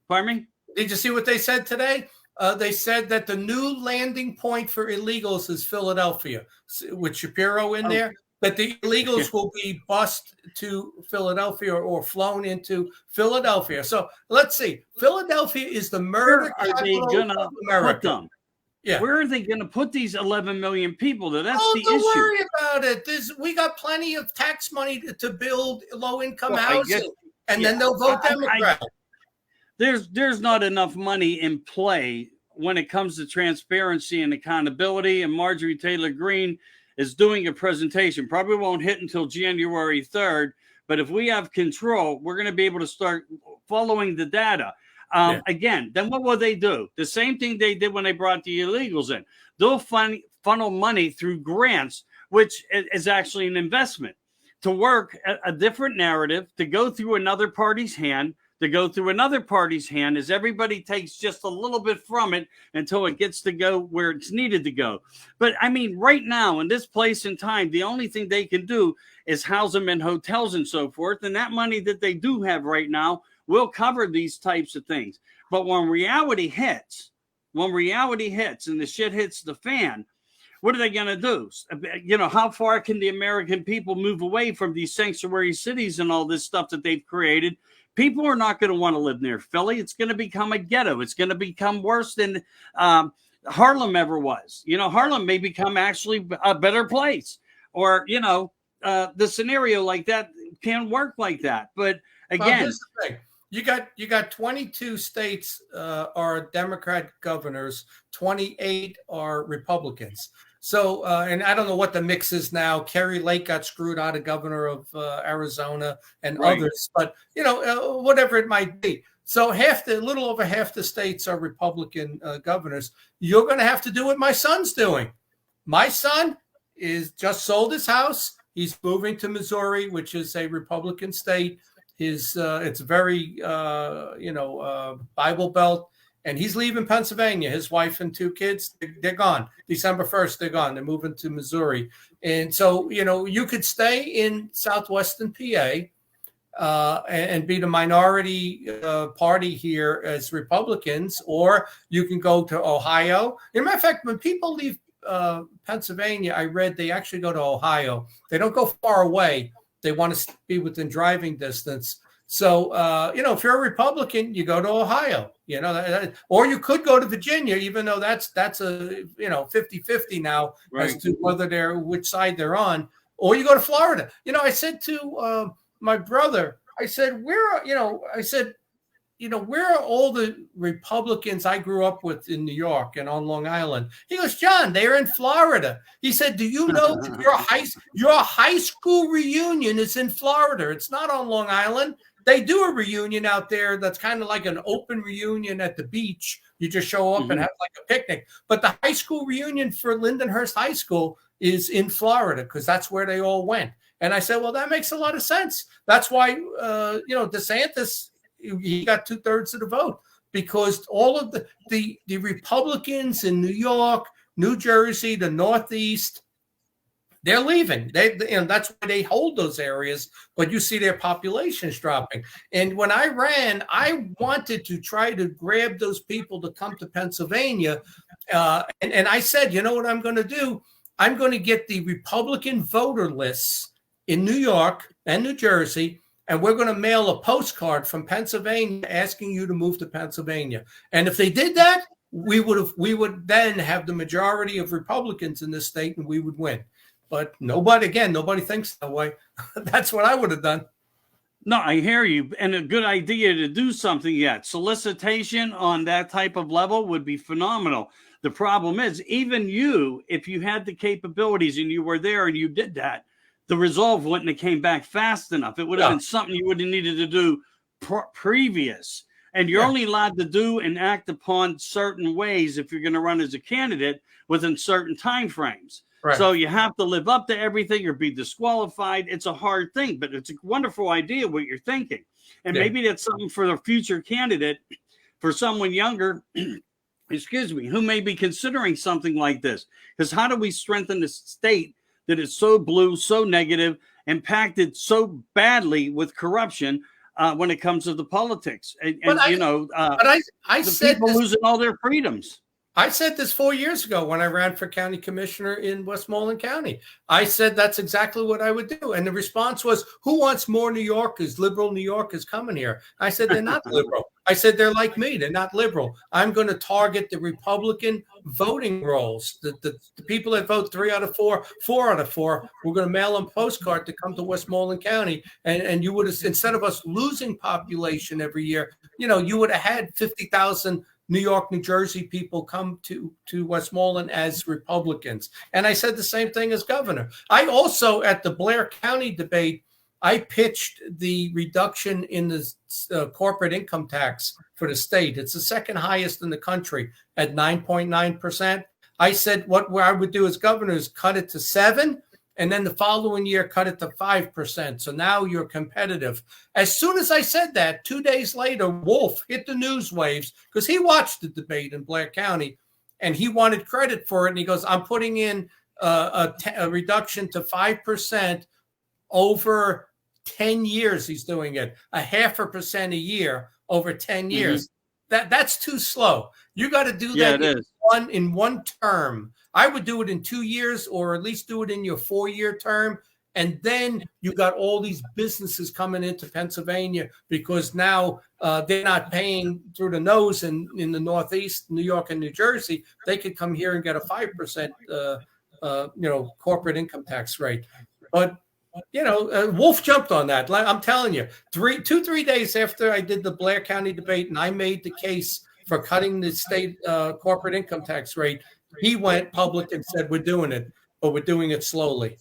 Pardon me? Did you see what they said today? They said that the new landing point for illegals is Philadelphia, with Shapiro in there. That the illegals will be bused to Philadelphia or flown into Philadelphia. So let's see. Philadelphia is the murder capital of America. Put them? Yeah. Where are they going to put these 11 million people? That's the issue. Don't worry about it. We got plenty of tax money to build low-income housing, and then they'll vote Democrat. There's not enough money in play when it comes to transparency and accountability. And Marjorie Taylor Greene is doing a presentation. Probably won't hit until January 3rd. But if we have control, we're going to be able to start following the data. Again, then what will they do? The same thing they did when they brought the illegals in. They'll funnel money through grants, which is actually an investment, to work a different narrative, to go through another party's hand, as everybody takes just a little bit from it until it gets to go where it's needed to go. But I mean, right now in this place and time, the only thing they can do is house them in hotels and so forth. And that money that they do have right now will cover these types of things. But when reality hits and the shit hits the fan, what are they going to do? You know, how far can the American people move away from these sanctuary cities and all this stuff that they've created? People are not going to want to live near Philly. It's going to become a ghetto. It's going to become worse than Harlem ever was. You know, Harlem may become actually a better place. Or, you know, the scenario like that can work like that. But again, here's the thing. You got 22 states are Democrat governors, 28 are Republicans. So, and I don't know what the mix is now. Kerry Lake got screwed out of governor of Arizona and others, but you know, whatever it might be. So a little over half the states are Republican governors. You're going to have to do what my son's doing. My son is just sold his house. He's moving to Missouri, which is a Republican state. It's very Bible Belt, and he's leaving Pennsylvania. His wife and 2 kids, they're gone. December 1st, they're gone. They're moving to Missouri, and so you could stay in southwestern PA and be the minority party here as Republicans, or you can go to Ohio. As a matter of fact, when people leave Pennsylvania, I read they actually go to Ohio. They don't go far away. They want to be within driving distance. So, if you're a Republican, you go to Ohio, or you could go to Virginia, even though that's a, 50-50 now as to which side they're on, or you go to Florida. I said to my brother, I said, where are all the Republicans I grew up with in New York and on Long Island? He goes, John, they're in Florida. He said, do you know your high school reunion is in Florida? It's not on Long Island. They do a reunion out there that's kind of like an open reunion at the beach. You just show up and have like a picnic. But the high school reunion for Lindenhurst High School is in Florida because that's where they all went. And I said, well, that makes a lot of sense. That's why, DeSantis, he got 2/3 of the vote, because all of the Republicans in New York, New Jersey, the Northeast, they're leaving. That's why they hold those areas. But you see their populations dropping. And when I ran, I wanted to try to grab those people to come to Pennsylvania. And I said, you know what I'm going to do? I'm going to get the Republican voter lists in New York and New Jersey, and we're going to mail a postcard from Pennsylvania asking you to move to Pennsylvania. And if they did that, we would then have the majority of Republicans in this state, and we would win. But nobody thinks that way. That's what I would have done. No, I hear you. And a good idea to do something yet. Solicitation on that type of level would be phenomenal. The problem is, even you, if you had the capabilities and you were there and you did that, the resolve wouldn't have came back fast enough. It would have been something you would have needed to do previous. And you're only allowed to do and act upon certain ways if you're going to run as a candidate within certain time frames. Right. So you have to live up to everything or be disqualified. It's a hard thing, but it's a wonderful idea what you're thinking. And maybe that's something for the future candidate, for someone younger, who may be considering something like this. Because how do we strengthen the state that is so blue, so negative, impacted so badly with corruption? when it comes to the politics, and But I, you know, but I the said people this. losing all their freedoms. I said this 4 years ago when I ran for county commissioner in Westmoreland County. I said that's exactly what I would do. And the response was, who wants more New Yorkers, liberal New Yorkers coming here? I said, they're not liberal. I said, they're like me. They're not liberal. I'm going to target the Republican voting rolls, the people that vote 3 out of 4, 4 out of 4. We're going to mail them a postcard to come to Westmoreland County. And you would have, instead of us losing population every year, you know, you would have had 50,000 New York, New Jersey people come to Westmoreland as Republicans. And I said the same thing as governor. I also, at the Blair County debate, I pitched the reduction in the corporate income tax for the state. It's the second highest in the country at 9.9%. I said what I would do as governor is cut it to 7%. And then the following year, cut it to 5%. So now you're competitive. As soon as I said that, 2 days later, Wolf hit the news waves because he watched the debate in Blair County and he wanted credit for it. And he goes, I'm putting in a reduction to 5% over 10 years. He's doing it 0.5% a year over 10 years. That's too slow. You got to do that in one term. I would do it in 2 years, or at least do it in your 4-year term. And then you got all these businesses coming into Pennsylvania because now they're not paying through the nose in the Northeast, New York and New Jersey. They could come here and get a 5% corporate income tax rate. But Wolf jumped on that. I'm telling you, 3 days after I did the Blair County debate and I made the case for cutting the state corporate income tax rate, he went public and said, we're doing it, but we're doing it slowly.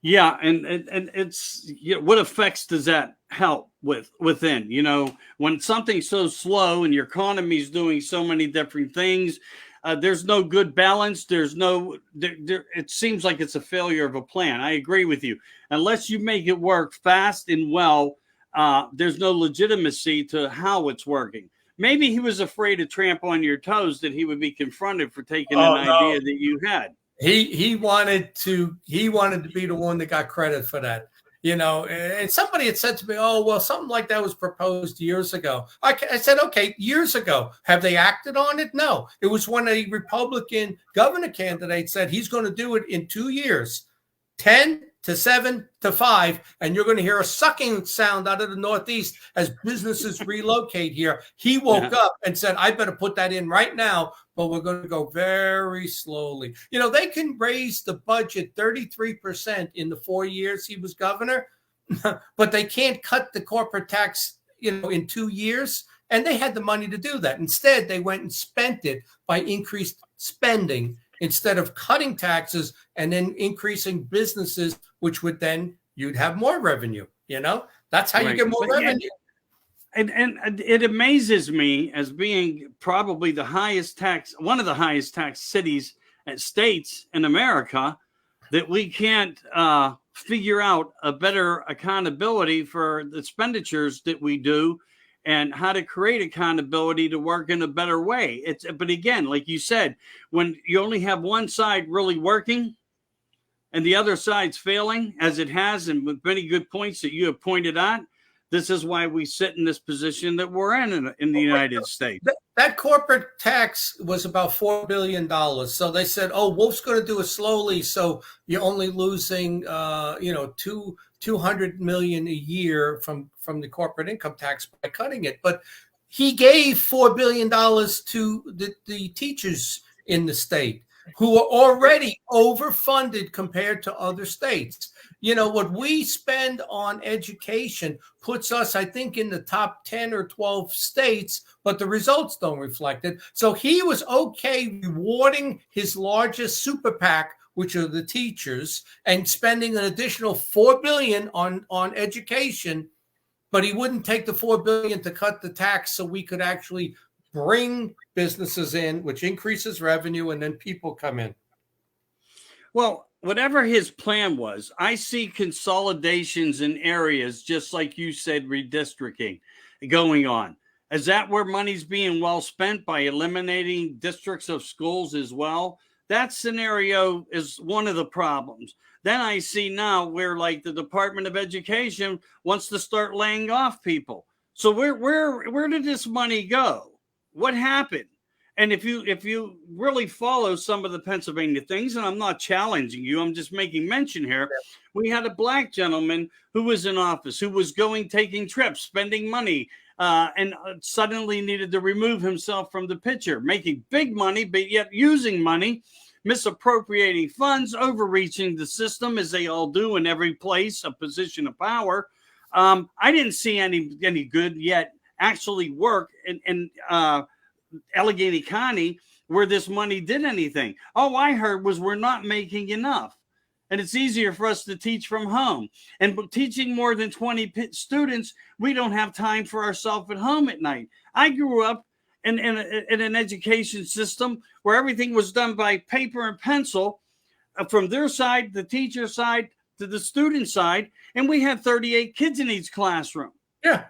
Yeah. And it's, what effects does that help within, when something's so slow and your economy is doing so many different things, there's no good balance. There's no, it seems like it's a failure of a plan. I agree with you. Unless you make it work fast and well, there's no legitimacy to how it's working. Maybe he was afraid to trample on your toes, that he would be confronted for taking an idea that you had. He wanted to be the one that got credit for that. And somebody had said to me, oh, well, something like that was proposed years ago. I said, okay, years ago. Have they acted on it? No. It was when a Republican governor candidate said he's going to do it in 2 years, 10 to 7 to 5, and you're going to hear a sucking sound out of the Northeast as businesses relocate here. He woke up and said, I better put that in right now, but we're going to go very slowly. They can raise the budget 33% in the 4 years he was governor, but they can't cut the corporate tax, in 2 years. And they had the money to do that. Instead, they went and spent it by increased spending instead of cutting taxes and then increasing businesses, which would then you'd have more revenue. That's how you get more revenue. And it amazes me, as being probably one of the highest tax cities and states in America, that we can't figure out a better accountability for the expenditures that we do, and how to create accountability to work in a better way. But again, like you said, when you only have one side really working and the other side's failing, as it has, and with many good points that you have pointed out, this is why we sit in this position that we're in the United States. That corporate tax was about $4 billion. So they said, oh, Wolf's going to do it slowly. So you're only losing, $200 million a year from the corporate income tax by cutting it. But he gave $4 billion to the teachers in the state, who are already overfunded compared to other states. What we spend on education puts us, I think, in the top 10 or 12 states, but the results don't reflect it. So he was okay rewarding his largest super PAC, which are the teachers, and spending an additional $4 billion on education, but he wouldn't take the $4 billion to cut the tax so we could actually bring businesses in, which increases revenue, and then people come in. Well, whatever his plan was, I see consolidations in areas, just like you said, redistricting going on. Is that where money's being well spent, by eliminating districts of schools as well? That scenario is one of the problems. Then I see now where like the Department of Education wants to start laying off people. So where did this money go? What happened? And if you really follow some of the Pennsylvania things, and I'm not challenging you, I'm just making mention here. We had a black gentleman who was in office, who was taking trips, spending money, and suddenly needed to remove himself from the picture, making big money, but yet using money, misappropriating funds, overreaching the system, as they all do in every place, a position of power. I didn't see any good yet actually work in Allegheny County where this money did anything. All I heard was we're not making enough. And it's easier for us to teach from home. And teaching more than 20 students, we don't have time for ourselves at home at night. I grew up in an education system where everything was done by paper and pencil, from their side, the teacher side, to the student side. And we had 38 kids in each classroom. Yeah.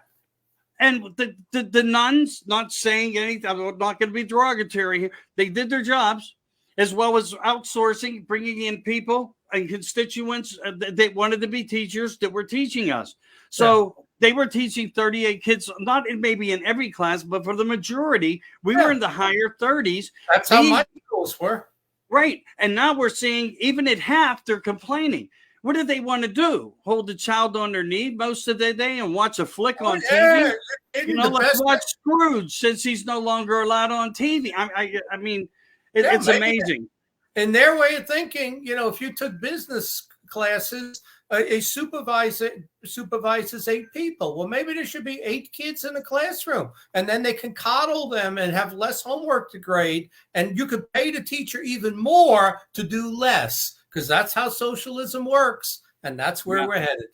And the nuns, not saying anything, I'm not going to be derogatory here, they did their jobs, as well as outsourcing, bringing in people and constituents that wanted to be teachers that were teaching us. So they were teaching 38 kids, not maybe in every class, but for the majority, we were in the higher 30s. That's how my schools were. Right. And now we're seeing even at half, they're complaining. What do they want to do? Hold the child on their knee most of the day and watch a flick on TV? Let's watch Scrooge since he's no longer allowed on TV. I mean, it's amazing. In their way of thinking, if you took business classes, a supervisor supervises 8 people. Well, maybe there should be 8 kids in a classroom, and then they can coddle them and have less homework to grade, and you could pay the teacher even more to do less. Because that's how socialism works, and that's where we're headed.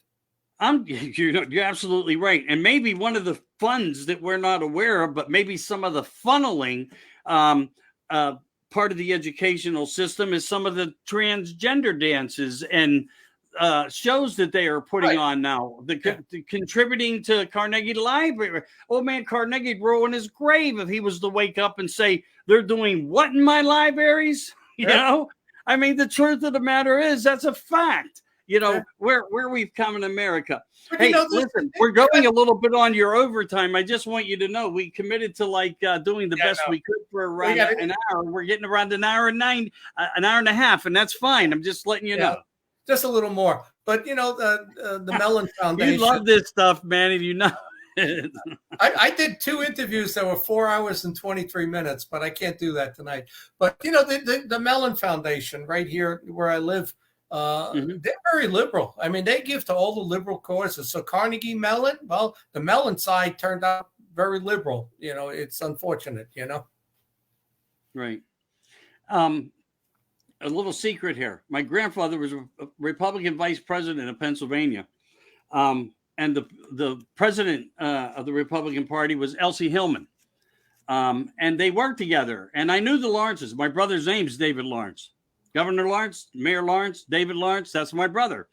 You're absolutely right. And maybe one of the funds that we're not aware of, but maybe some of the funneling part of the educational system is some of the transgender dances and shows that they are putting on now. Contributing to Carnegie Library. Old man Carnegie grow in his grave if he was to wake up and say, they're doing what in my libraries? You know? I mean, the truth of the matter is that's a fact, where we've come in America. Hey, listen, we're going a little bit on your overtime. I just want you to know we committed to doing the best we could for around an hour. We're getting around an hour and a half, and that's fine. I'm just letting you know. Just a little more. But, the Mellon Foundation. You love this stuff, man, and you know. I did 2 interviews that were 4 hours and 23 minutes, but I can't do that tonight. But, the Mellon Foundation right here where I live, they're very liberal. I mean, they give to all the liberal causes. So Carnegie Mellon, well, the Mellon side turned out very liberal. It's unfortunate, Right. A little secret here. My grandfather was a Republican vice president of Pennsylvania. And the president of the Republican Party was Elsie Hillman. And they worked together. And I knew the Lawrences. My brother's name's David Lawrence. Governor Lawrence, Mayor Lawrence, David Lawrence, that's my brother.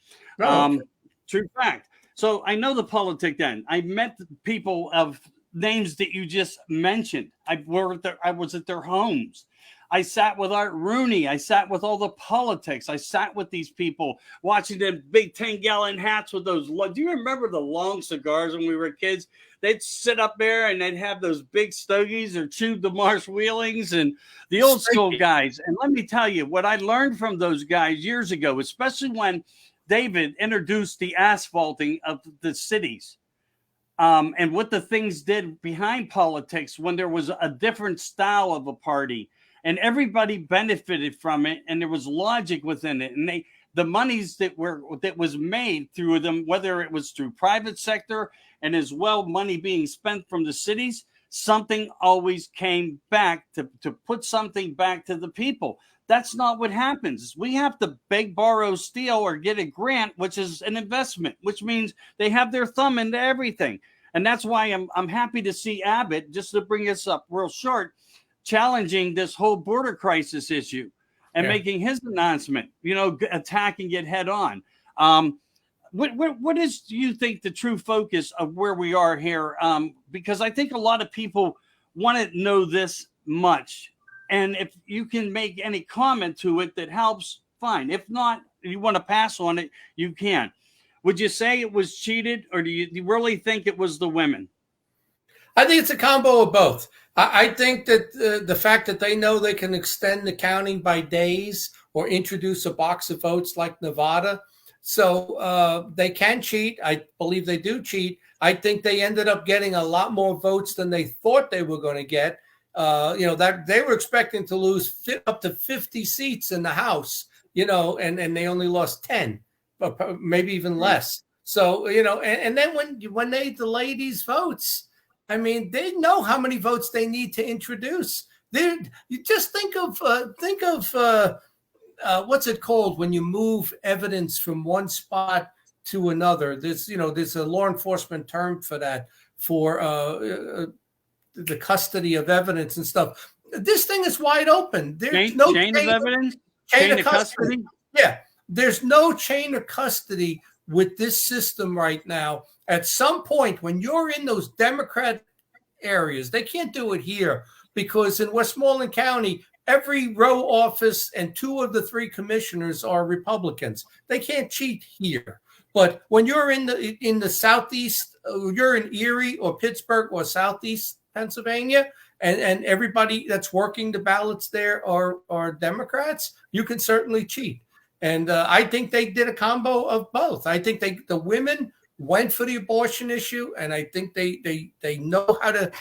True fact. So I know the politic then. I met people of names that you just mentioned. I was at their homes. I sat with Art Rooney. I sat with all the politics. I sat with these people watching them big 10-gallon hats with those. Do you remember the long cigars when we were kids? They'd sit up there and they'd have those big stogies or chewed the Marsh Wheelings and the old school guys. And let me tell you what I learned from those guys years ago, especially when David introduced the asphalting of the cities. And what the things did behind politics when there was a different style of a party. And everybody benefited from it, and there was logic within it. And the monies that was made through them, whether it was through private sector and as well money being spent from the cities, something always came back to put something back to the people. That's not what happens. We have to beg, borrow, steal, or get a grant, which is an investment, which means they have their thumb into everything. And that's why I'm happy to see Abbott, just to bring us up real short, challenging this whole border crisis issue and making his announcement, attacking it head on. What is, do you think, the true focus of where we are here? Because I think a lot of people want to know this much. And if you can make any comment to it that helps, fine. If not, you want to pass on it, you can. Would you say it was cheated, or do you really think it was the women? I think it's a combo of both. I think that the fact that they know they can extend the counting by days or introduce a box of votes like Nevada, so they can cheat. I believe they do cheat. I think they ended up getting a lot more votes than they thought they were going to get. That they were expecting to lose up to 50 seats in the House, and they only lost 10, but maybe even less. So, and then when they delay these votes, I mean, they know how many votes they need to introduce. You just think of what's it called when you move evidence from one spot to another. There's a law enforcement term for that, for the custody of evidence and stuff. This thing is wide open. There's no chain of evidence, chain of custody. Yeah, there's no chain of custody with this system right now. At some point, when you're in those Democrat areas, they can't do it here because in Westmoreland County, every row office and 2 of the 3 commissioners are Republicans. They can't cheat here. But when you're in the Southeast, you're in Erie or Pittsburgh or Southeast Pennsylvania, and everybody that's working the ballots there are Democrats, you can certainly cheat. And I think they did a combo of both. I think the women went for the abortion issue, and I think they know how to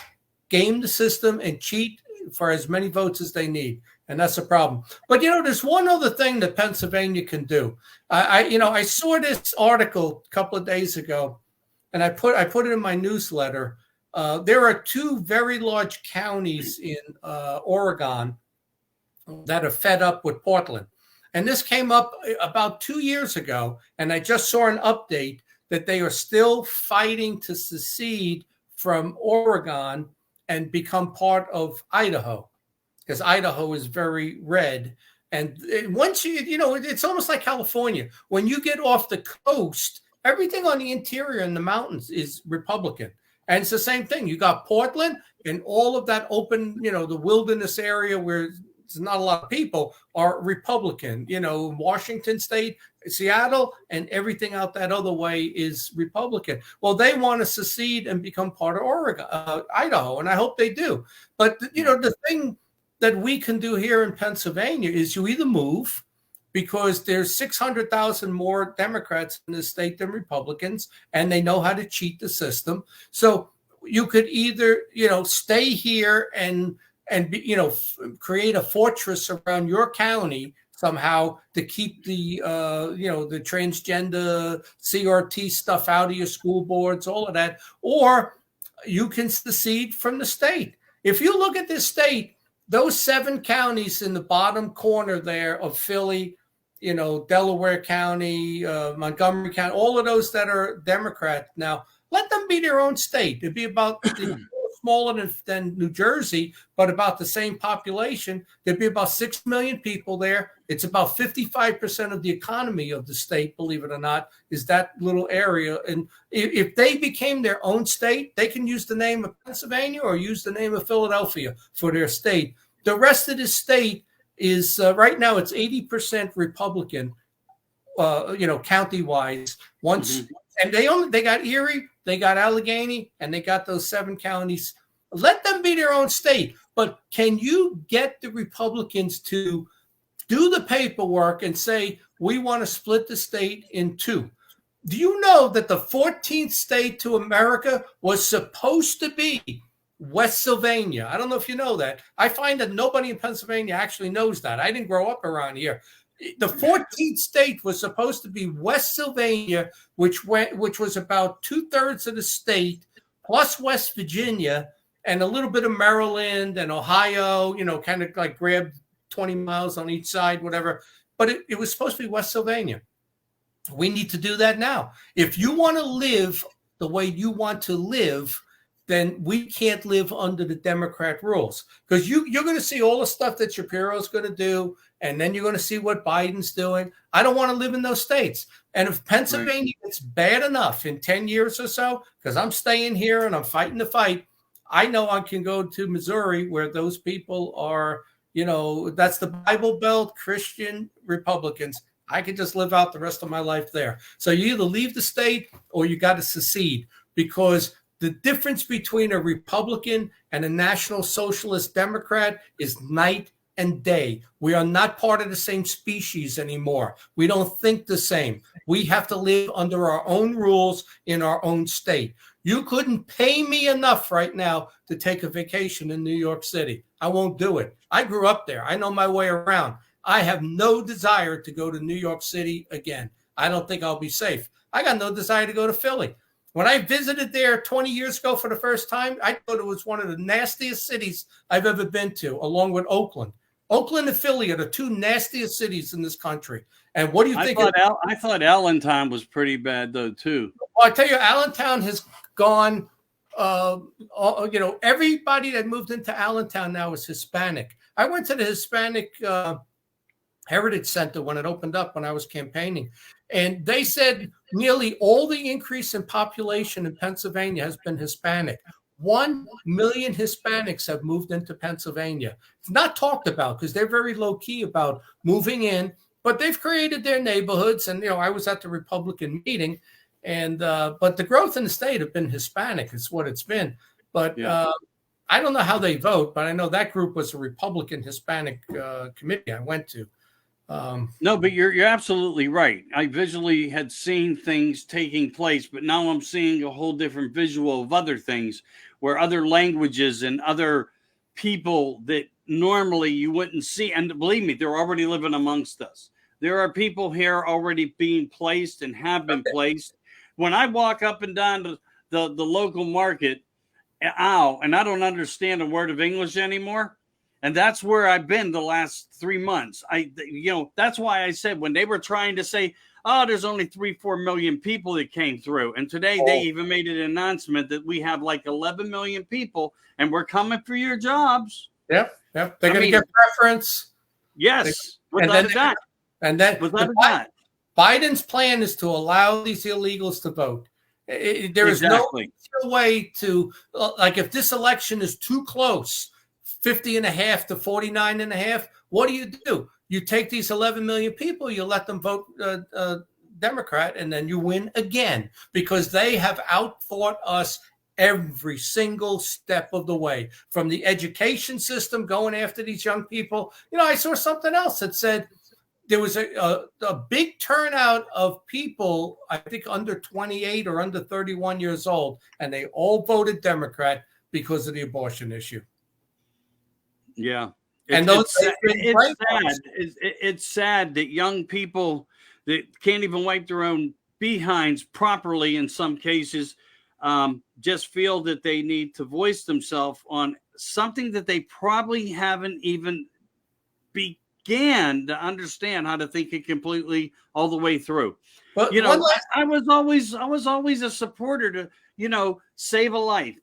game the system and cheat for as many votes as they need, and that's a problem. But there's one other thing that Pennsylvania can do. I saw this article a couple of days ago, and I put it in my newsletter. There are 2 very large counties in Oregon that are fed up with Portland. And this came up about 2 years ago, and I just saw an update that they are still fighting to secede from Oregon and become part of Idaho, because Idaho is very red. And once it's almost like California. When you get off the coast, everything on the interior and the mountains is Republican. And it's the same thing. You got Portland and all of that open, the wilderness area where there's not a lot of people are Republican. Washington State, Seattle, and everything out that other way is Republican. Well, they want to secede and become part of Oregon, Idaho, and I hope they do. But the thing that we can do here in Pennsylvania is you either move, because there's 600,000 more Democrats in the state than Republicans, and they know how to cheat the system. So you could either, stay here and create a fortress around your county somehow to keep the the transgender CRT stuff out of your school boards, all of that, or you can secede from the state. If you look at this state, those 7 counties in the bottom corner there of Philly, Delaware County, Montgomery County, all of those that are Democrat now, let them be their own state. It'd be about smaller than New Jersey, but about the same population. There'd be about 6 million people there. It's about 55% of the economy of the state, believe it or not, is that little area. And if they became their own state, they can use the name of Pennsylvania or use the name of Philadelphia for their state. The rest of the state is right now it's 80% Republican, county-wise. And they got Erie, they got Allegheny, and they got those 7 counties. Let them be their own state. But can you get the Republicans to do the paperwork and say, we want to split the state in 2? Do you know that the 14th state to America was supposed to be West Sylvania? I don't know if you know that. I find that nobody in Pennsylvania actually knows that. I didn't grow up around here. The 14th state was supposed to be West Sylvania, which was about 2/3 of the state, plus West Virginia and a little bit of Maryland and Ohio, kind of like grabbed 20 miles on each side, whatever. But it was supposed to be West Sylvania. We need to do that now. If you want to live the way you want to live, then we can't live under the Democrat rules, because you're going to see all the stuff that Shapiro's going to do, and then you're going to see what Biden's doing. I don't want to live in those states. And if Pennsylvania gets bad enough in 10 years or so, because I'm staying here and I'm fighting the fight, I know I can go to Missouri where those people are That's the Bible Belt Christian Republicans. I could just live out the rest of my life there. So you either leave the state or you got to secede, because the difference between a Republican and a National Socialist Democrat is night and day. We are not part of the same species anymore. We don't think the same. We have to live under our own rules in our own state. You couldn't pay me enough right now to take a vacation in New York City. I won't do it. I grew up there. I know my way around. I have no desire to go to New York City again. I don't think I'll be safe. I got no desire to go to Philly. When I visited there 20 years ago for the first time, I thought it was one of the nastiest cities I've ever been to, along with Oakland. Oakland and Philly are the two nastiest cities in this country. And what do you think? I thought Allentown was pretty bad, though, too. Well, I tell you, Allentown has gone, everybody that moved into Allentown now is Hispanic. I went to the Hispanic Heritage Center when it opened up when I was campaigning. And they said nearly all the increase in population in Pennsylvania has been Hispanic. 1 million Hispanics have moved into Pennsylvania. It's not talked about because they're very low key about moving in, but they've created their neighborhoods. And, I was at the Republican meeting, and but the growth in the state have been Hispanic. It's what it's been. But I don't know how they vote, but I know that group was a Republican Hispanic committee I went to. No, but you're absolutely right. I visually had seen things taking place, but now I'm seeing a whole different visual of other things, where other languages and other people that normally you wouldn't see, and believe me, they're already living amongst us. There are people here already being placed and have been placed. When I walk up and down the local market, and I don't understand a word of English anymore. And that's where I've been the last 3 months. That's why I said when they were trying to say, oh, there's only 3-4 million people that came through. And today they even made an announcement that we have like 11 million people and we're coming for your jobs. Yep. They're going to get preference. Yes. Without a doubt. And then without a doubt. Biden's plan is to allow these illegals to vote. There is no way to, like, if this election is too close, 50.5 to 49.5. What do? You take these 11 million people, you let them vote Democrat, and then you win again, because they have outfought us every single step of the way, from the education system going after these young people. I saw something else that said there was a big turnout of people, I think under 28 or under 31 years old, and they all voted Democrat because of the abortion issue. Yeah. It's sad. It's sad that young people that can't even wipe their own behinds properly in some cases just feel that they need to voice themselves on something that they probably haven't even began to understand how to think it completely all the way through. But I was always a supporter to, save a life,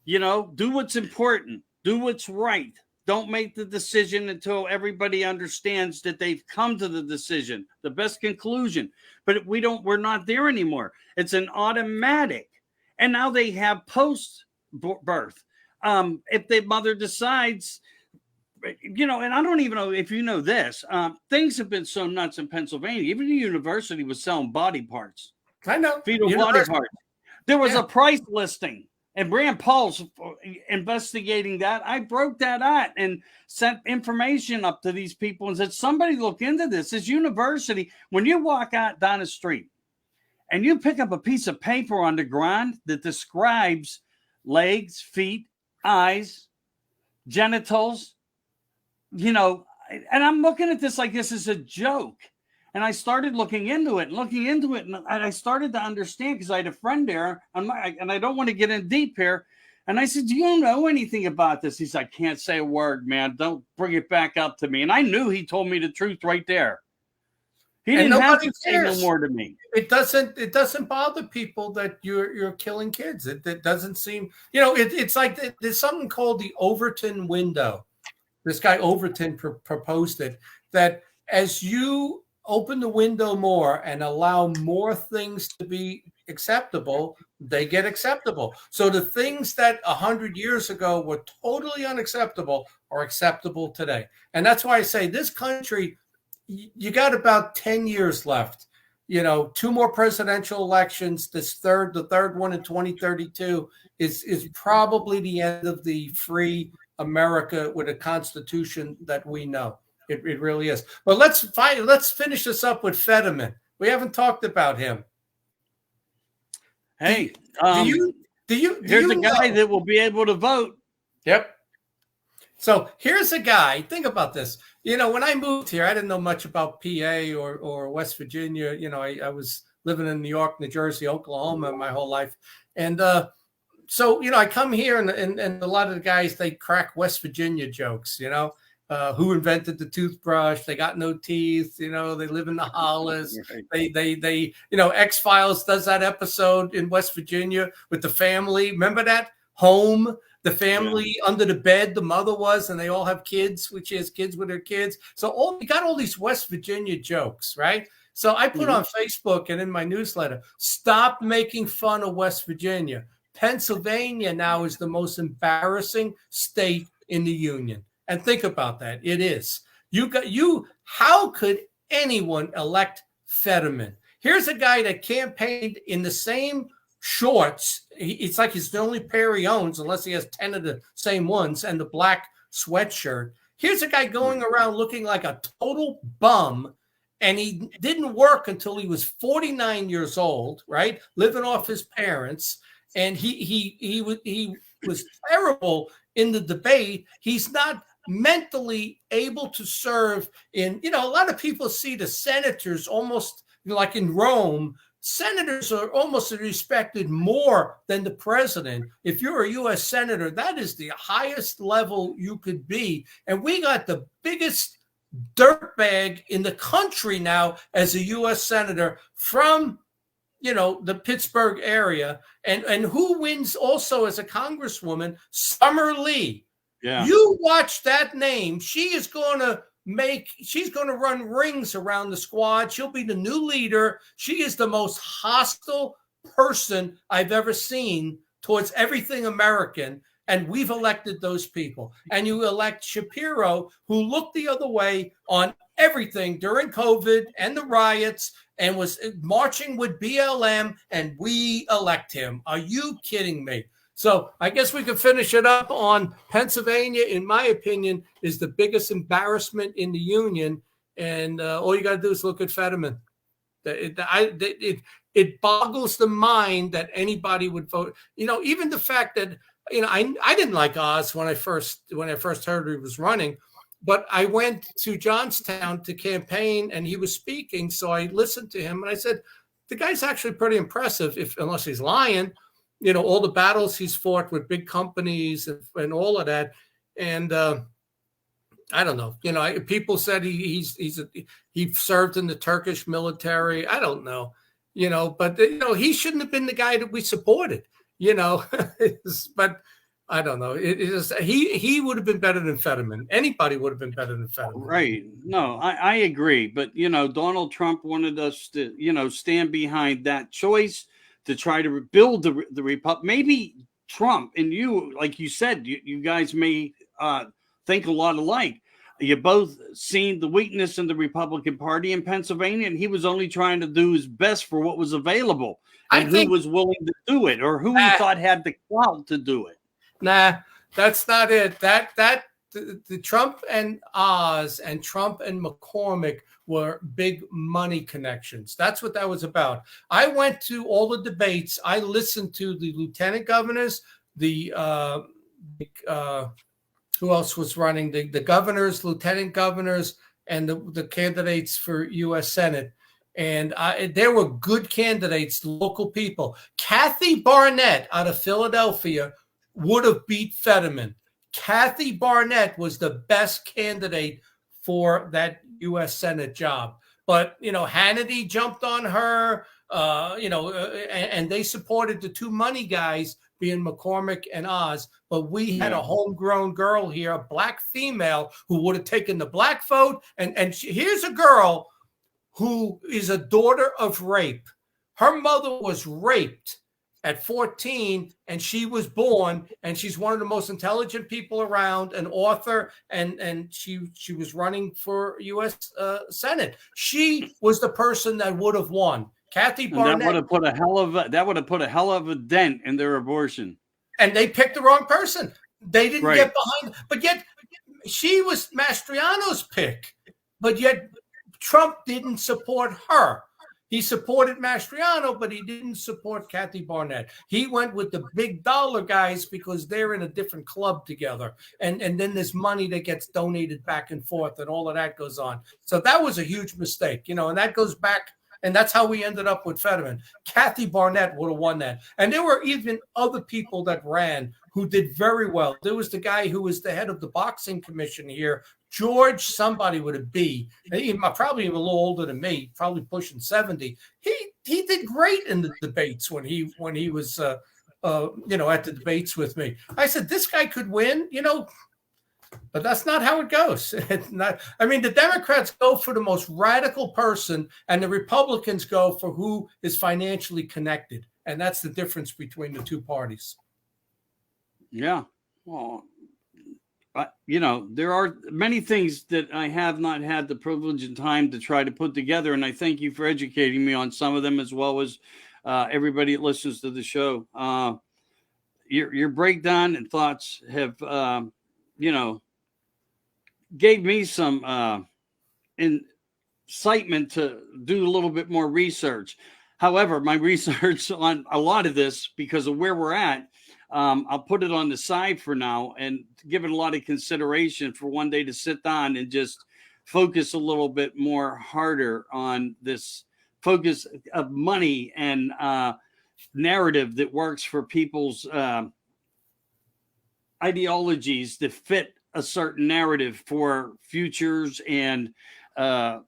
do what's important, do what's right. Don't make the decision until everybody understands that they've come to the decision, the best conclusion. But we're not there anymore. It's an automatic. And now they have post-birth. If the mother decides, and I don't even know if you know this, things have been so nuts in Pennsylvania. Even the university was selling body parts. I know. Fetal body parts. There was a price listing. And Rand Paul's investigating that. I broke that out and sent information up to these people and said, somebody look into this. This university, when you walk out down the street and you pick up a piece of paper on the ground that describes legs, feet, eyes, genitals, and I'm looking at this like this is a joke. And I started looking into it, and I started to understand, because I had a friend there, and I don't want to get in deep here. And I said, do you know anything about this? He's like, I can't say a word, man. Don't bring it back up to me. And I knew he told me the truth right there. He didn't have to say no more to me. It doesn't bother people that you're killing kids. It doesn't seem, it's like there's something called the Overton window. This guy Overton proposed it, that as you open the window more and allow more things to be acceptable, they get acceptable. So the things that 100 years ago were totally unacceptable are acceptable today. And that's why I say this country, you got about 10 years left. 2 more presidential elections. The third one in 2032 is probably the end of the free America with a constitution that we know. It really is. But let's finish this up with Fetterman. We haven't talked about him. Hey, here's a guy that will be able to vote. Yep. So here's a guy. Think about this. When I moved here, I didn't know much about PA or West Virginia. I was living in New York, New Jersey, Oklahoma my whole life. And so, I come here and a lot of the guys, they crack West Virginia jokes, who invented the toothbrush? They got no teeth, they live in the hollers. They X-Files does that episode in West Virginia with the family. Remember that? Home, the family under the bed, the mother was, and they all have kids, which has kids with their kids. So we got all these West Virginia jokes, right? So I put on Facebook and in my newsletter, stop making fun of West Virginia. Pennsylvania now is the most embarrassing state in the union. And think about that. It is. How could anyone elect Fetterman? Here's a guy that campaigned in the same shorts. It's like it's the only pair he owns, unless he has 10 of the same ones, and the black sweatshirt. Here's a guy going around looking like a total bum, and he didn't work until he was 49 years old, right? Living off his parents. And he was terrible in the debate. He's not mentally able to serve in, a lot of people see the senators almost like in Rome. Senators are almost respected more than the president. If you're a U.S. senator, that is the highest level you could be. And we got the biggest dirtbag in the country now as a U.S. senator from the Pittsburgh area. And who wins also as a congresswoman? Summer Lee. Yeah. You watch that name. She's going to run rings around the squad. She'll be the new leader. She is the most hostile person I've ever seen towards everything American. And we've elected those people. And you elect Shapiro, who looked the other way on everything during COVID and the riots and was marching with BLM, and we elect him. Are you kidding me? So I guess we could finish it up on Pennsylvania, in my opinion, is the biggest embarrassment in the union. And all you got to do is look at Fetterman. It boggles the mind that anybody would vote. Even the fact that, I didn't like Oz when I first heard he was running, but I went to Johnstown to campaign and he was speaking. So I listened to him and I said, the guy's actually pretty impressive, unless he's lying. All the battles he's fought with big companies and all of that. And I don't know. People said he served in the Turkish military. I don't know. But he shouldn't have been the guy that we supported. But I don't know. He would have been better than Fetterman. Anybody would have been better than Fetterman. Right. No, I agree. But Donald Trump wanted us to stand behind that choice to try to rebuild the Republic. Maybe Trump and you, like you said, you guys may think a lot alike. You both seen the weakness in the Republican Party in Pennsylvania, and he was only trying to do his best for what was available and who was willing to do it, or who he thought had the clout to do it. Nah, that's not it. The Trump and Oz and Trump and McCormick were big money connections. That's what that was about. I went to all the debates. I listened to the lieutenant governors, who else was running? The governors, lieutenant governors, and the candidates for U.S. Senate. And there were good candidates, local people. Kathy Barnett out of Philadelphia would have beat Fetterman. Kathy Barnett was the best candidate for that U.S. Senate job. But, Hannity jumped on her, and they supported the two money guys being McCormick and Oz. But we had a homegrown girl here, a black female, who would have taken the black vote. And here's a girl who is a daughter of rape. Her mother was raped at 14, and she was born, and she's one of the most intelligent people around, an author, and she was running for U.S. Senate. She was the person that would have won. Kathy Barnett. And that would have put a hell of a dent in their abortion. And they picked the wrong person. They didn't get behind, but yet she was Mastriano's pick, but yet Trump didn't support her. He supported Mastriano, but he didn't support Kathy Barnett. He went with the big dollar guys because they're in a different club together. And then there's money that gets donated back and forth, and all of that goes on. So that was a huge mistake, and that goes back. And that's how we ended up with Fetterman. Kathy Barnett would have won that. And there were even other people that ran who did very well. There was the guy who was the head of the boxing commission here, George somebody with a B. Probably even a little older than me, probably pushing 70. He did great in the debates when he was at the debates with me. I said, this guy could win, but that's not how it goes. It's not. I mean, the Democrats go for the most radical person, and the Republicans go for who is financially connected. And that's the difference between the two parties. Yeah. Well, there are many things that I have not had the privilege and time to try to put together. And I thank you for educating me on some of them, as well as everybody that listens to the show. Your breakdown and thoughts have, gave me some incitement to do a little bit more research. However, my research on a lot of this, because of where we're at, I'll put it on the side for now and give it a lot of consideration for one day to sit down and just focus a little bit more harder on this focus of money and narrative that works for people's ideologies that fit a certain narrative for futures and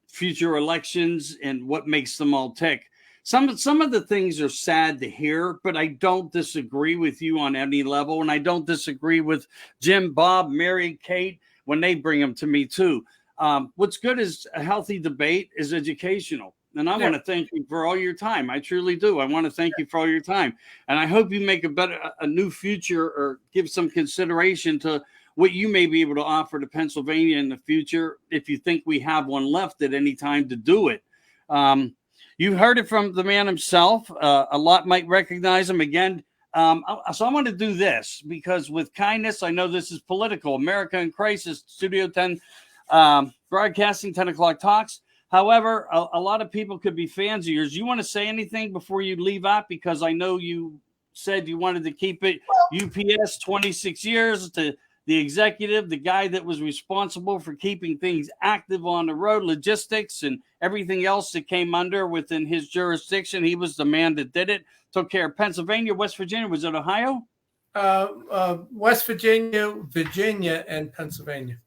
future elections and what makes them all tick. Some of the things are sad to hear, but I don't disagree with you on any level. And I don't disagree with Jim, Bob, Mary, Kate, when they bring them to me too. What's good is a healthy debate is educational. And I want to thank you for all your time. I truly do. I want to thank you for all your time. And I hope you make a new future, or give some consideration to what you may be able to offer to Pennsylvania in the future, if you think we have one left at any time to do it. You heard it from the man himself. A lot might recognize him again. So I want to do this because with kindness, I know this is political. America in Crisis, Studio 10, broadcasting 10 o'clock talks. However, a lot of people could be fans of yours. You want to say anything before you leave out? Because I know you said you wanted to keep it UPS 26 years to the executive, the guy that was responsible for keeping things active on the road, logistics and everything else that came under within his jurisdiction. He was the man that did it, took care of Pennsylvania, West Virginia. Was it Ohio? West Virginia, Virginia, and Pennsylvania.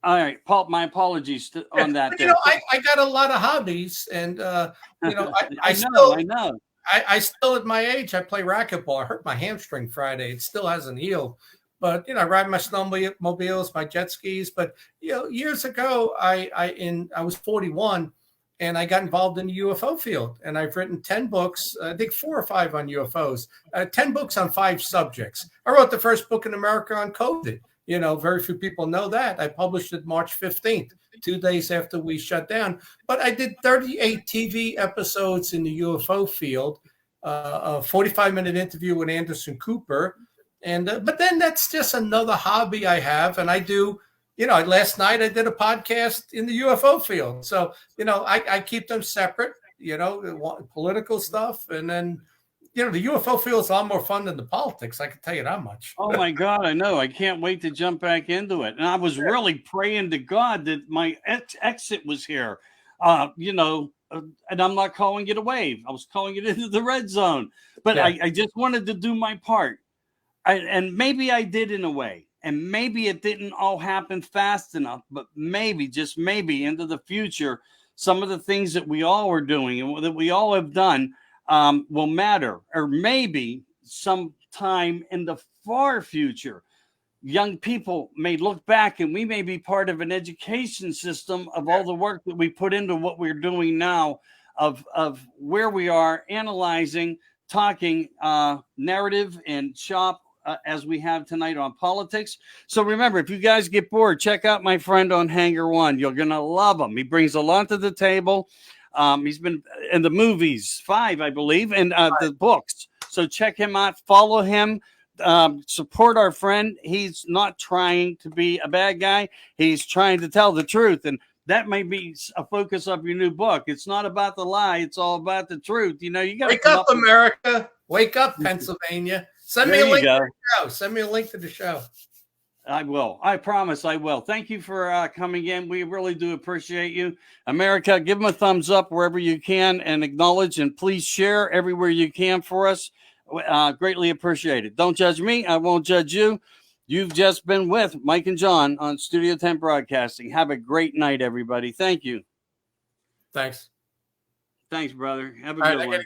All right, Paul, my apologies on that. I got a lot of hobbies, and I know. I still, at my age, I play racquetball. I hurt my hamstring Friday. It still hasn't healed. But I ride my snowmobiles, my jet skis. But years ago, I was 41, and I got involved in the UFO field. And I've written 10 books, I think 4 or 5 on UFOs, 10 books on 5 subjects. I wrote the first book in America on COVID. Very few people know that. I published it March 15th, 2 days after we shut down. But I did 38 TV episodes in the UFO field, a 45-minute interview with Anderson Cooper. And but then that's just another hobby I have. And I do, last night I did a podcast in the UFO field. So, I keep them separate, political stuff. And then, the UFO field is a lot more fun than the politics. I can tell you that much. Oh, my God. I know. I can't wait to jump back into it. And I was really praying to God that my exit was here, and I'm not calling it a wave. I was calling it into the red zone. But yeah. I just wanted to do my part. And maybe I did in a way, and maybe it didn't all happen fast enough, but maybe, just maybe, into the future, some of the things that we all are doing and that we all have done will matter. Or maybe sometime in the far future, young people may look back and we may be part of an education system of all the work that we put into what we're doing now, of where we are analyzing, talking narrative and shop as we have tonight on politics. So remember, if you guys get bored, check out my friend on Hangar One. You're going to love him. He brings a lot to the table. He's been in the movies, 5, I believe, and the books. So check him out. Follow him. Support our friend. He's not trying to be a bad guy. He's trying to tell the truth. And that may be a focus of your new book. It's not about the lie. It's all about the truth. You know, you got to wake up, America. Wake up, Pennsylvania. Send me a link to the show. Send me a link to the show. I will. I promise I will. Thank you for coming in. We really do appreciate you. America, give them a thumbs up wherever you can and acknowledge, and please share everywhere you can for us. Greatly appreciated. Don't judge me. I won't judge you. You've just been with Mike and John on Studio 10 Broadcasting. Have a great night, everybody. Thank you. Thanks. Thanks, brother. Have a good one.